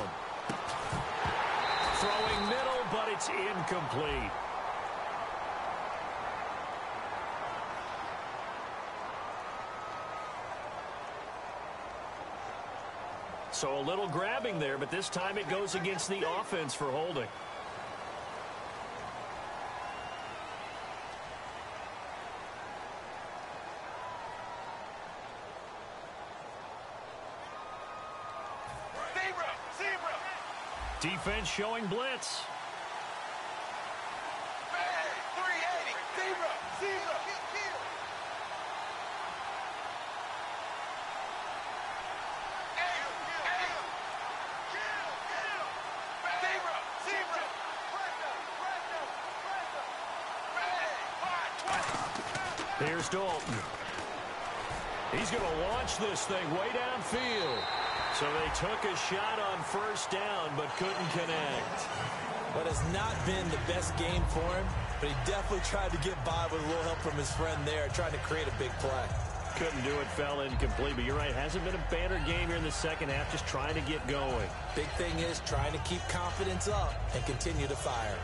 Throwing middle, but it's incomplete. So a little grabbing there, but this time it goes against the offense for holding. Defense showing blitz. Bang! 380. Zebra. Zebra. Here's Dalton. He's going to launch this thing way downfield. So they took a shot on first down, but couldn't connect. What has not been the best game for him, but he definitely tried to get by with a little help from his friend there, trying to create a big play. Couldn't do it, fell incomplete, but you're right, hasn't been a banner game here in the second half, just trying to get going. Big thing is trying to keep confidence up and continue to fire.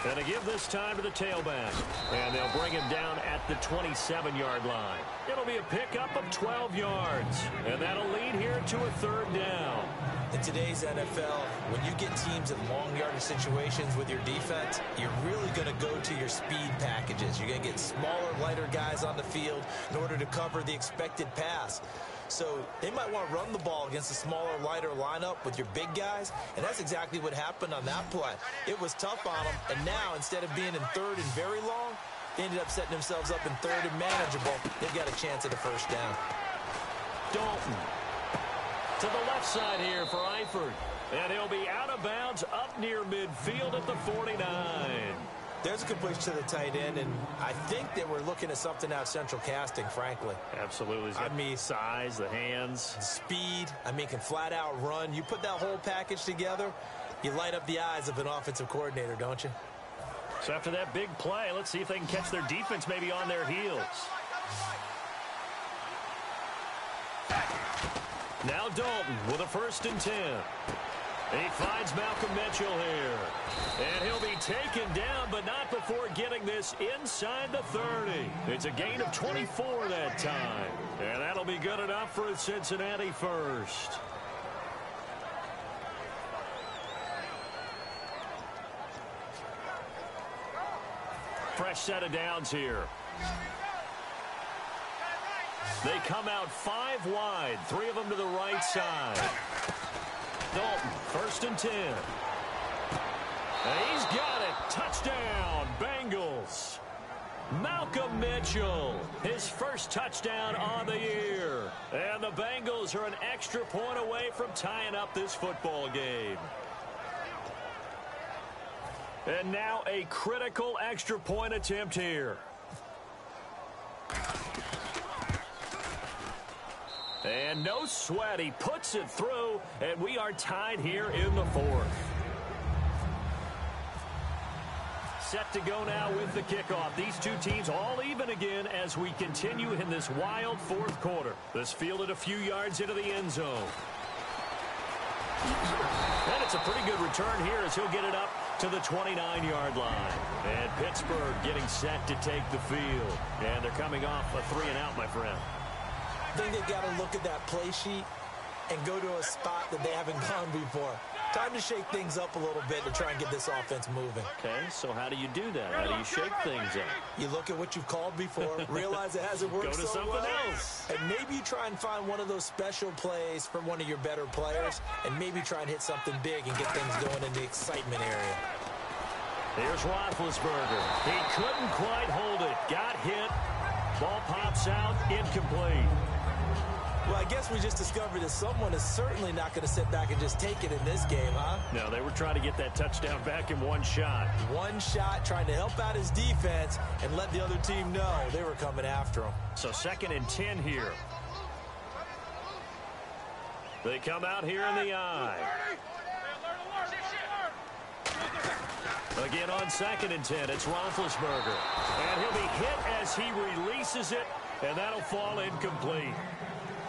And to give this time to the tailback. And they'll bring him down at the 27-yard line. It'll be a pickup of 12 yards. And that'll lead here to a third down. In today's NFL, when you get teams in long yardage situations with your defense, you're really going to go to your speed packages. You're going to get smaller, lighter guys on the field in order to cover the expected pass. So they might want to run the ball against a smaller, lighter lineup with your big guys, and that's exactly what happened on that play. It was tough on them, and now instead of being in third and very long, they ended up setting themselves up in third and manageable. They've got a chance at a first down. Dalton to the left side here for Eifert, and he'll be out of bounds up near midfield at the 49. There's a completion to the tight end, and I think that we're looking at something out of central casting, frankly. Absolutely. I mean, size, the hands. Speed, can flat out run. You put that whole package together, you light up the eyes of an offensive coordinator, don't you? So after that big play, let's see if they can catch their defense maybe on their heels. Now Dalton with a 1st and 10. He finds Malcolm Mitchell here. And he'll be taken down, but not before getting this inside the 30. It's a gain of 24 that time. And that'll be good enough for a Cincinnati first. Fresh set of downs here. They come out 5 wide, 3 of them to the right side. Dalton, 1st and 10. And he's got it. Touchdown, Bengals. Malcolm Mitchell, his first touchdown on the year. And the Bengals are an extra point away from tying up this football game. And now a critical extra point attempt here. And no sweat. He puts it through, and we are tied here in the 4th. Set to go now with the kickoff. These two teams all even again as we continue in this wild 4th quarter. This fielded a few yards into the end zone. And it's a pretty good return here as he'll get it up to the 29-yard line. And Pittsburgh getting set to take the field. And they're coming off a 3-and-out, my friend. I think they've got to look at that play sheet and go to a spot that they haven't gone before. Time to shake things up a little bit to try and get this offense moving. Okay, so how do you do that? How do you shake things up? You look at what you've called before, realize it hasn't worked so well. Go to something else. And maybe you try and find one of those special plays from one of your better players, and maybe try and hit something big and get things going in the excitement area. Here's Roethlisberger. He couldn't quite hold it. Got hit. Ball pops out. Incomplete. Well, I guess we just discovered that someone is certainly not going to sit back and just take it in this game, huh? No, they were trying to get that touchdown back in one shot. One shot, trying to help out his defense and let the other team know they were coming after him. So 2nd and 10 here. They come out here in the I. Again on 2nd and 10, it's Roethlisberger. And he'll be hit as he releases it, and that'll fall incomplete.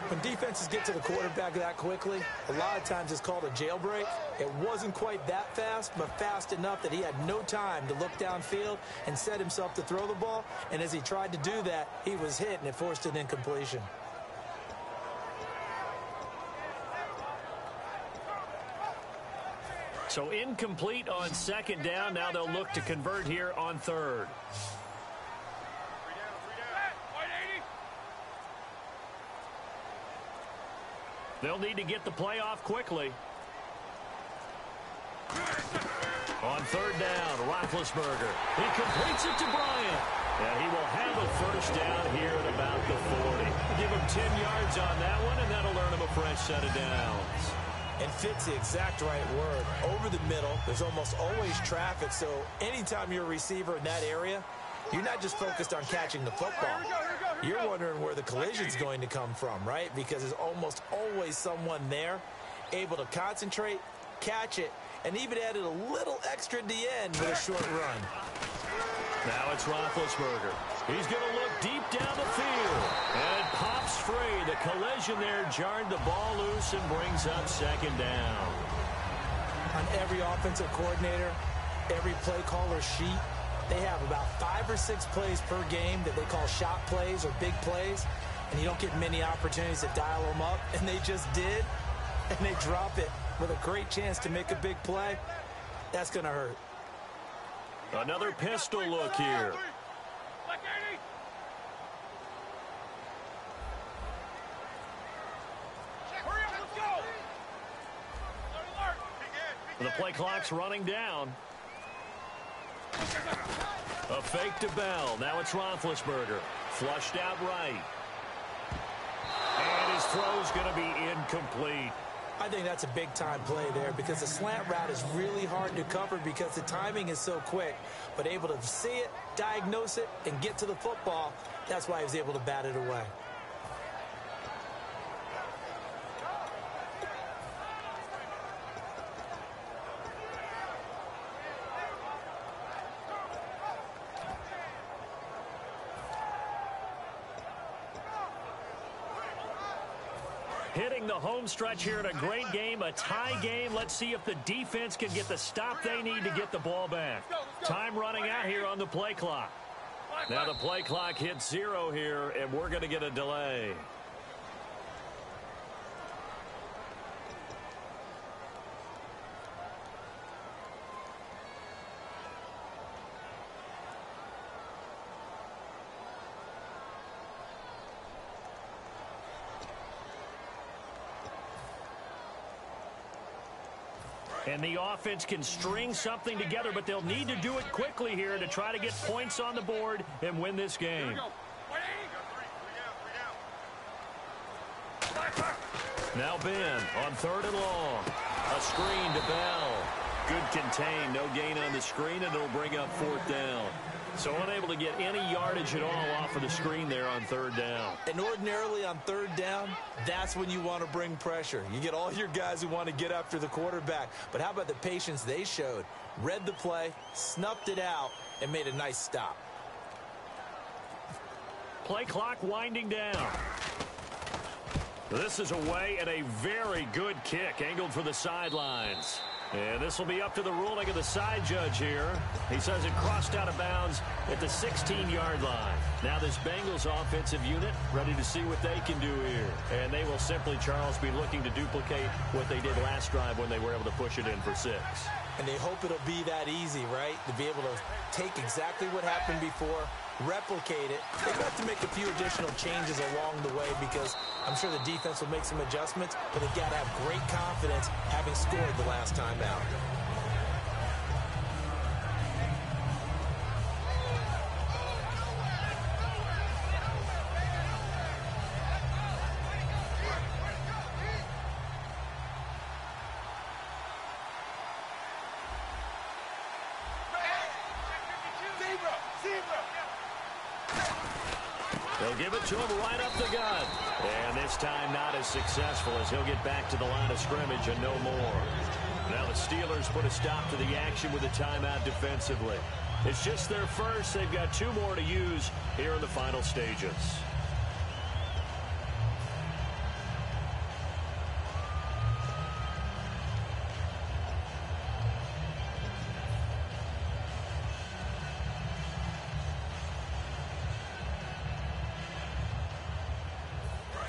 When defenses get to the quarterback that quickly, a lot of times it's called a jailbreak. It wasn't quite that fast, but fast enough that he had no time to look downfield and set himself to throw the ball. And as he tried to do that, he was hit, and it forced an incompletion. So incomplete on 2nd down. Now they'll look to convert here on 3rd. They'll need to get the play off quickly. On 3rd down, Roethlisberger. He completes it to Bryant. And he will have a first down here at about the 40. Give him 10 yards on that one, and that'll earn him a fresh set of downs. And fit's the exact right word. Over the middle, there's almost always traffic, so anytime you're a receiver in that area, you're not just focused on catching the football. You're wondering where the collision's going to come from, right? Because there's almost always someone there able to concentrate, catch it, and even added a little extra at the end with a short run. Now it's Roethlisberger. He's going to look deep down the field. And it pops free. The collision there jarred the ball loose and brings up 2nd down. On every offensive coordinator, every play caller sheet, they have about 5 or 6 plays per game that they call shot plays or big plays, and you don't get many opportunities to dial them up, and they just did, and they drop it with a great chance to make a big play. That's going to hurt. Another pistol look here. The play clock's running down. A fake to Bell. Now it's Roethlisberger. Flushed out right. And his throw's going to be incomplete. I think that's a big-time play there because the slant route is really hard to cover because the timing is so quick. But able to see it, diagnose it, and get to the football, that's why he was able to bat it away. Hitting the home stretch here in a great game, a tie game. Let's see if the defense can get the stop they need to get the ball back. Time running out here on the play clock. Now the play clock hits 0 here, and we're going to get a delay. And the offense can string something together, but they'll need to do it quickly here to try to get points on the board and win this game. Now Ben on 3rd and long. A screen to Bell. Good contain. No gain on the screen, and it'll bring up 4th down. So unable to get any yardage at all off of the screen there on 3rd down. And ordinarily on 3rd down, that's when you want to bring pressure. You get all your guys who want to get after the quarterback. But how about the patience they showed? Read the play, snuffed it out, and made a nice stop. Play clock winding down. This is away and a very good kick angled for the sidelines. And this will be up to the ruling of the side judge here. He says it crossed out of bounds at the 16-yard line. Now this Bengals offensive unit ready to see what they can do here. And they will simply, Charles, be looking to duplicate what they did last drive when they were able to push it in for 6. And they hope it'll be that easy, right? To be able to take exactly what happened before, replicate it. They've got to make a few additional changes along the way because I'm sure the defense will make some adjustments, but they've got to have great confidence having scored the last time out. They'll give it to him right up the gut. And this time not as successful as he'll get back to the line of scrimmage and no more. Now the Steelers put a stop to the action with a timeout defensively. It's just their first. They've got 2 more to use here in the final stages.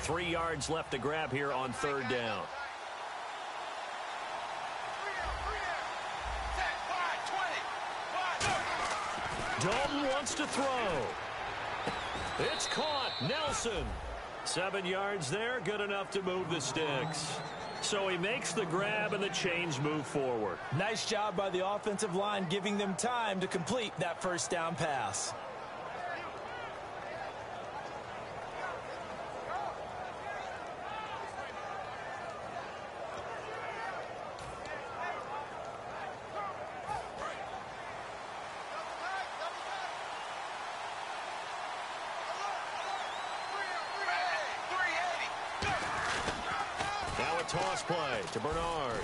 Three yards left to grab here on 3rd down. Dalton wants to throw. It's caught. Nelson. 7 yards there. Good enough to move the sticks. So he makes the grab and the chains move forward. Nice job by the offensive line giving them time to complete that 1st down pass. Toss play to Bernard.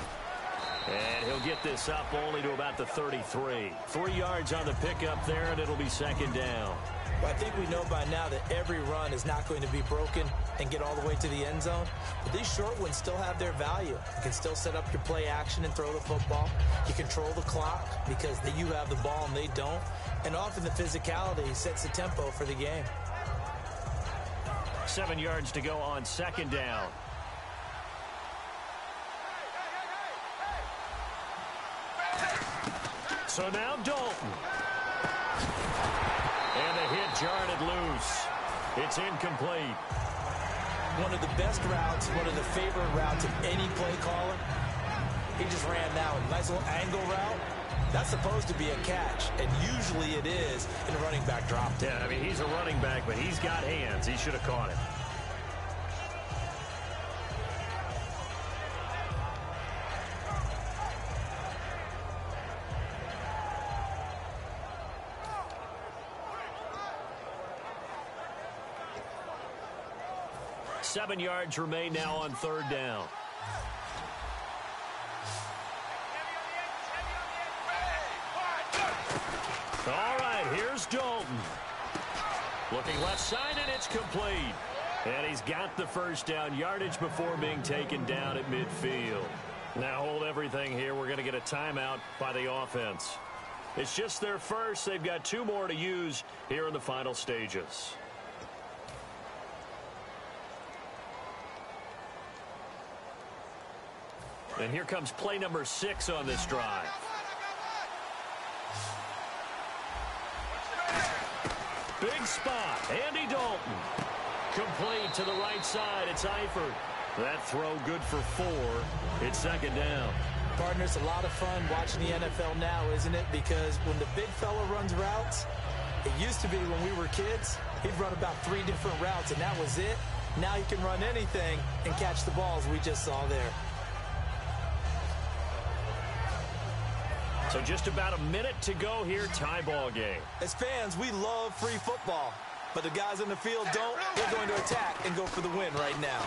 And he'll get this up only to about the 33. 3 yards on the pickup there, and it'll be 2nd down. Well, I think we know by now that every run is not going to be broken and get all the way to the end zone. But these short ones still have their value. You can still set up your play action and throw the football. You control the clock because you have the ball and they don't. And often the physicality sets the tempo for the game. 7 yards to go on 2nd down. So now Dalton. And the hit jarred it loose. It's incomplete. One of the best routes, one of the favorite routes of any play caller. He just ran that one. Nice little angle route. That's supposed to be a catch, and usually it is in a running back drop. Yeah, I mean, he's a running back, but he's got hands. He should have caught it. Seven yards remain now on 3rd down. All right, here's Dalton. Looking left side, and it's complete. And he's got the 1st down yardage before being taken down at midfield. Now hold everything here. We're going to get a timeout by the offense. It's just their first. They've got 2 more to use here in the final stages. And here comes play number 6 on this drive. Big spot. Andy Dalton. Complete to the right side. It's Eifert. That throw good for 4. It's 2nd down. Partner, it's a lot of fun watching the NFL now, isn't it? Because when the big fella runs routes, it used to be when we were kids, he'd run about 3 different routes, and that was it. Now he can run anything and catch the balls we just saw there. So just about a minute to go here, tie ball game. As fans, we love free football, but the guys on the field don't. They're going to attack and go for the win right now.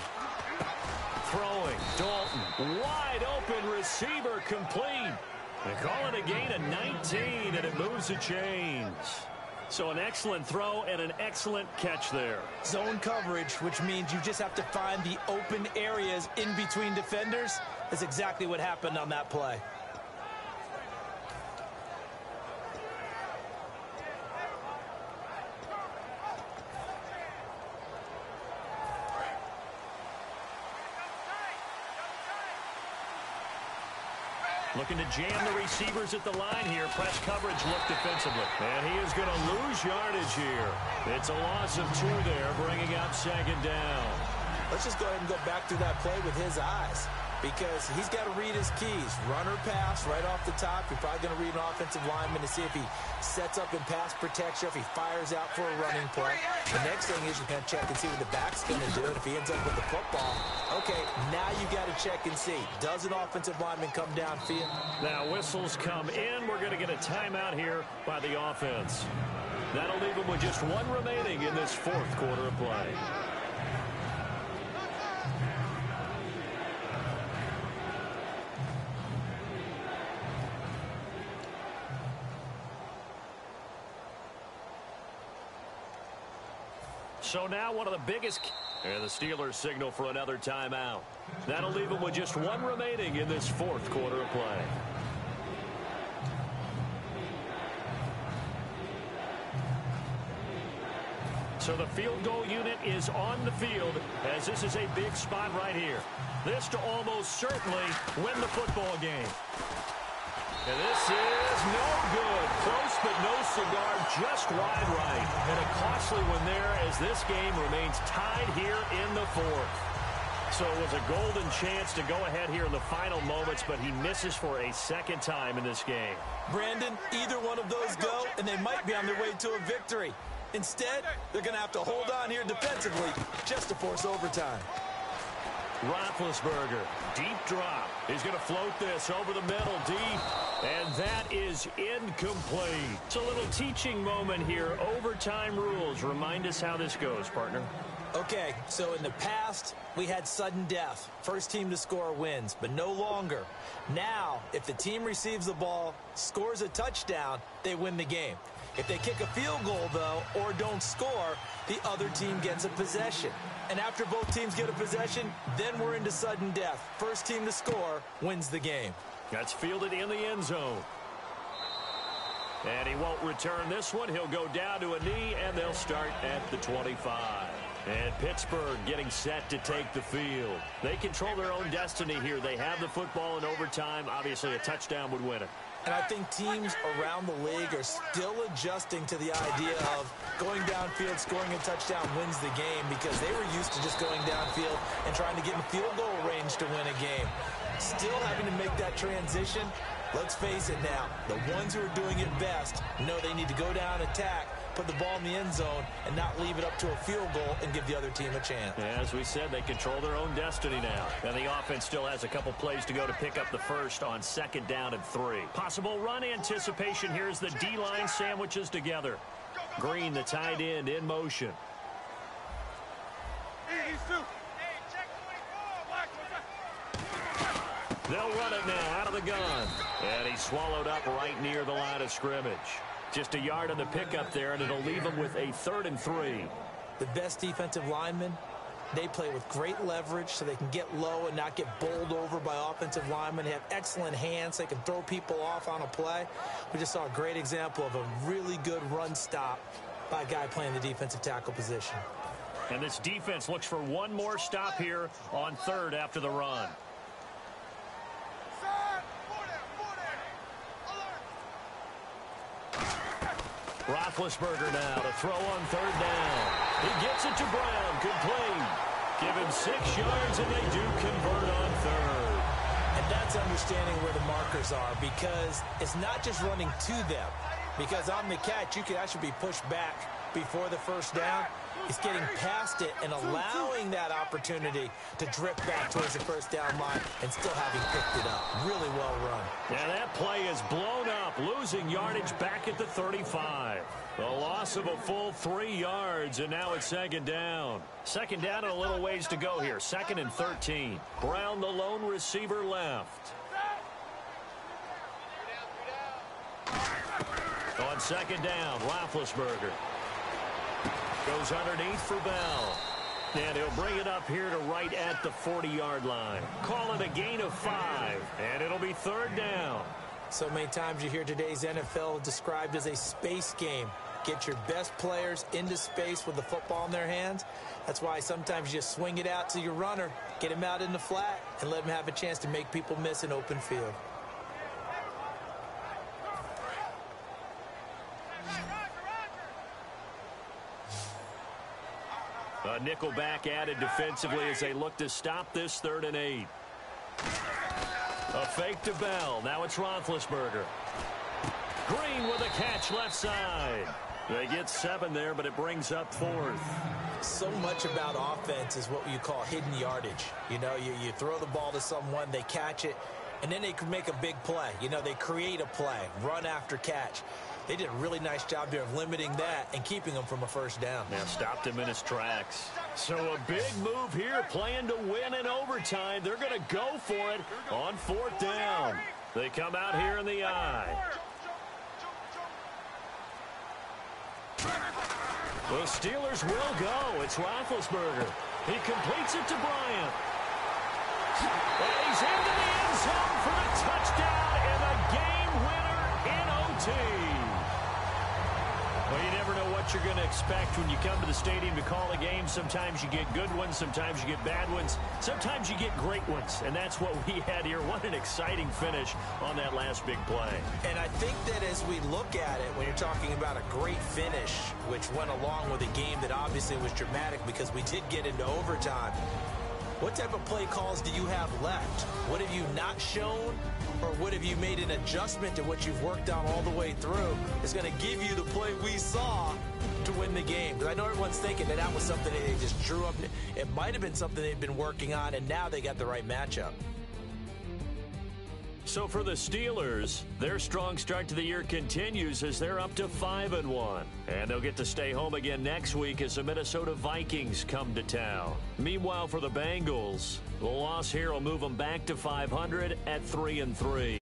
Throwing, Dalton, wide open receiver complete. They call it a gain of 19, and it moves the chains. So an excellent throw and an excellent catch there. Zone coverage, which means you just have to find the open areas in between defenders. That's exactly what happened on that play. Looking to jam the receivers at the line here. Press coverage look defensively. And he is going to lose yardage here. It's a loss of 2 there, bringing up second down. Let's just go ahead and go back through that play with his eyes, because he's got to read his keys. Run or pass right off the top. You're probably going to read an offensive lineman to see if he sets up in pass protection, if he fires out for a running play. The next thing is you're going to check and see what the back's going to do. And if he ends up with the football, okay, now you got to check and see. Does an offensive lineman come downfield? Now whistles come in. We're going to get a timeout here by the offense. That'll leave them with just 1 remaining in this 4th quarter of play. So now one of the biggest, and the Steelers signal for another timeout. That'll leave them with just 1 remaining in this 4th quarter of play. So the field goal unit is on the field, as this is a big spot right here. This to almost certainly win the football game. And this is no good. Close but no cigar, just wide right. And a costly one there as this game remains tied here in the 4th. So it was a golden chance to go ahead here in the final moments, but he misses for a 2nd time in this game. Brandon, either one of those go, and they might be on their way to a victory. Instead, they're going to have to hold on here defensively just to force overtime. Roethlisberger, deep drop. He's going to float this over the middle, deep. And that is incomplete. It's a little teaching moment here. Overtime rules. Remind us how this goes, partner. Okay, so in the past, we had sudden death. First team to score wins, but no longer. Now, if the team receives the ball, scores a touchdown, they win the game. If they kick a field goal, though, or don't score, the other team gets a possession. And after both teams get a possession, then we're into sudden death. First team to score wins the game. That's fielded in the end zone. And he won't return this one. He'll go down to a knee, and they'll start at the 25. And Pittsburgh getting set to take the field. They control their own destiny here. They have the football in overtime. Obviously, a touchdown would win it. And I think teams around the league are still adjusting to the idea of going downfield, scoring a touchdown wins the game, because they were used to just going downfield and trying to get in field goal range to win a game. Still having to make that transition. Let's face it now, the ones who are doing it best know they need to go down, attack, put the ball in the end zone, and not leave it up to a field goal and give the other team a chance. As we said, they control their own destiny now. And the offense still has a couple plays to go to pick up the first on 2nd down and 3. Possible run anticipation here as the D-line sandwiches together. Green, the tight end, in motion. They'll run it now out of the gun. And he's swallowed up right near the line of scrimmage. Just a yard on the pickup there, and it'll leave them with a 3rd and 3. The best defensive linemen, they play with great leverage so they can get low and not get bowled over by offensive linemen. They have excellent hands. They can throw people off on a play. We just saw a great example of a really good run stop by a guy playing the defensive tackle position. And this defense looks for one more stop here on 3rd after the run. Roethlisberger now to throw on 3rd down. He gets it to Brown, complete. Give him 6 yards, and they do convert on 3rd. And And that's understanding where the markers are, because it's not just running to them. Because on the catch, you can actually be pushed back before the first down. It's getting past it and allowing that opportunity to drift back towards the first down line and still having picked it up. Really well run. And that play is blown up, losing yardage back at the 35. The loss of a full 3 yards, and now it's second down. Second down and a little ways to go here. 2nd and 13. Brown, the lone receiver, left. On second down, Roethlisberger goes underneath for Bell. And he'll bring it up here to right at the 40-yard line. Call it a gain of 5, and it'll be 3rd down. So many times you hear today's NFL described as a space game. Get your best players into space with the football in their hands. That's why sometimes you just swing it out to your runner, get him out in the flat, and let him have a chance to make people miss an open field. A nickel back added defensively as they look to stop this 3rd and 8. A fake to Bell. Now it's Roethlisberger. Green with a catch left side. They get 7 there, but it brings up 4th. So much about offense is what you call hidden yardage. You know, you throw the ball to someone, they catch it, and then they can make a big play. You know, they create a play, run after catch. They did a really nice job there of limiting that and keeping them from a first down. Now stopped him in his tracks. So a big move here, playing to win in overtime. They're going to go for it on 4th down. They come out here in the eye. The Steelers will go. It's Roethlisberger. He completes it to Bryant. And he's into the end zone for the touchdown and the game winner in OT. Well, you never know what you're going to expect when you come to the stadium to call a game. Sometimes you get good ones. Sometimes you get bad ones. Sometimes you get great ones. And that's what we had here. What an exciting finish on that last big play. And I think that as we look at it, when you're talking about a great finish, which went along with a game that obviously was dramatic because we did get into overtime, what type of play calls do you have left? What have you not shown? Or what have you made an adjustment to what you've worked on all the way through is going to give you the play we saw to win the game? Because I know everyone's thinking that that was something that they just drew up. It might have been something they've been working on, and now they got the right matchup. So for the Steelers, their strong start to the year continues as they're up to 5-1. And they'll get to stay home again next week as the Minnesota Vikings come to town. Meanwhile, for the Bengals, the loss here will move them back to 500 at 3-3.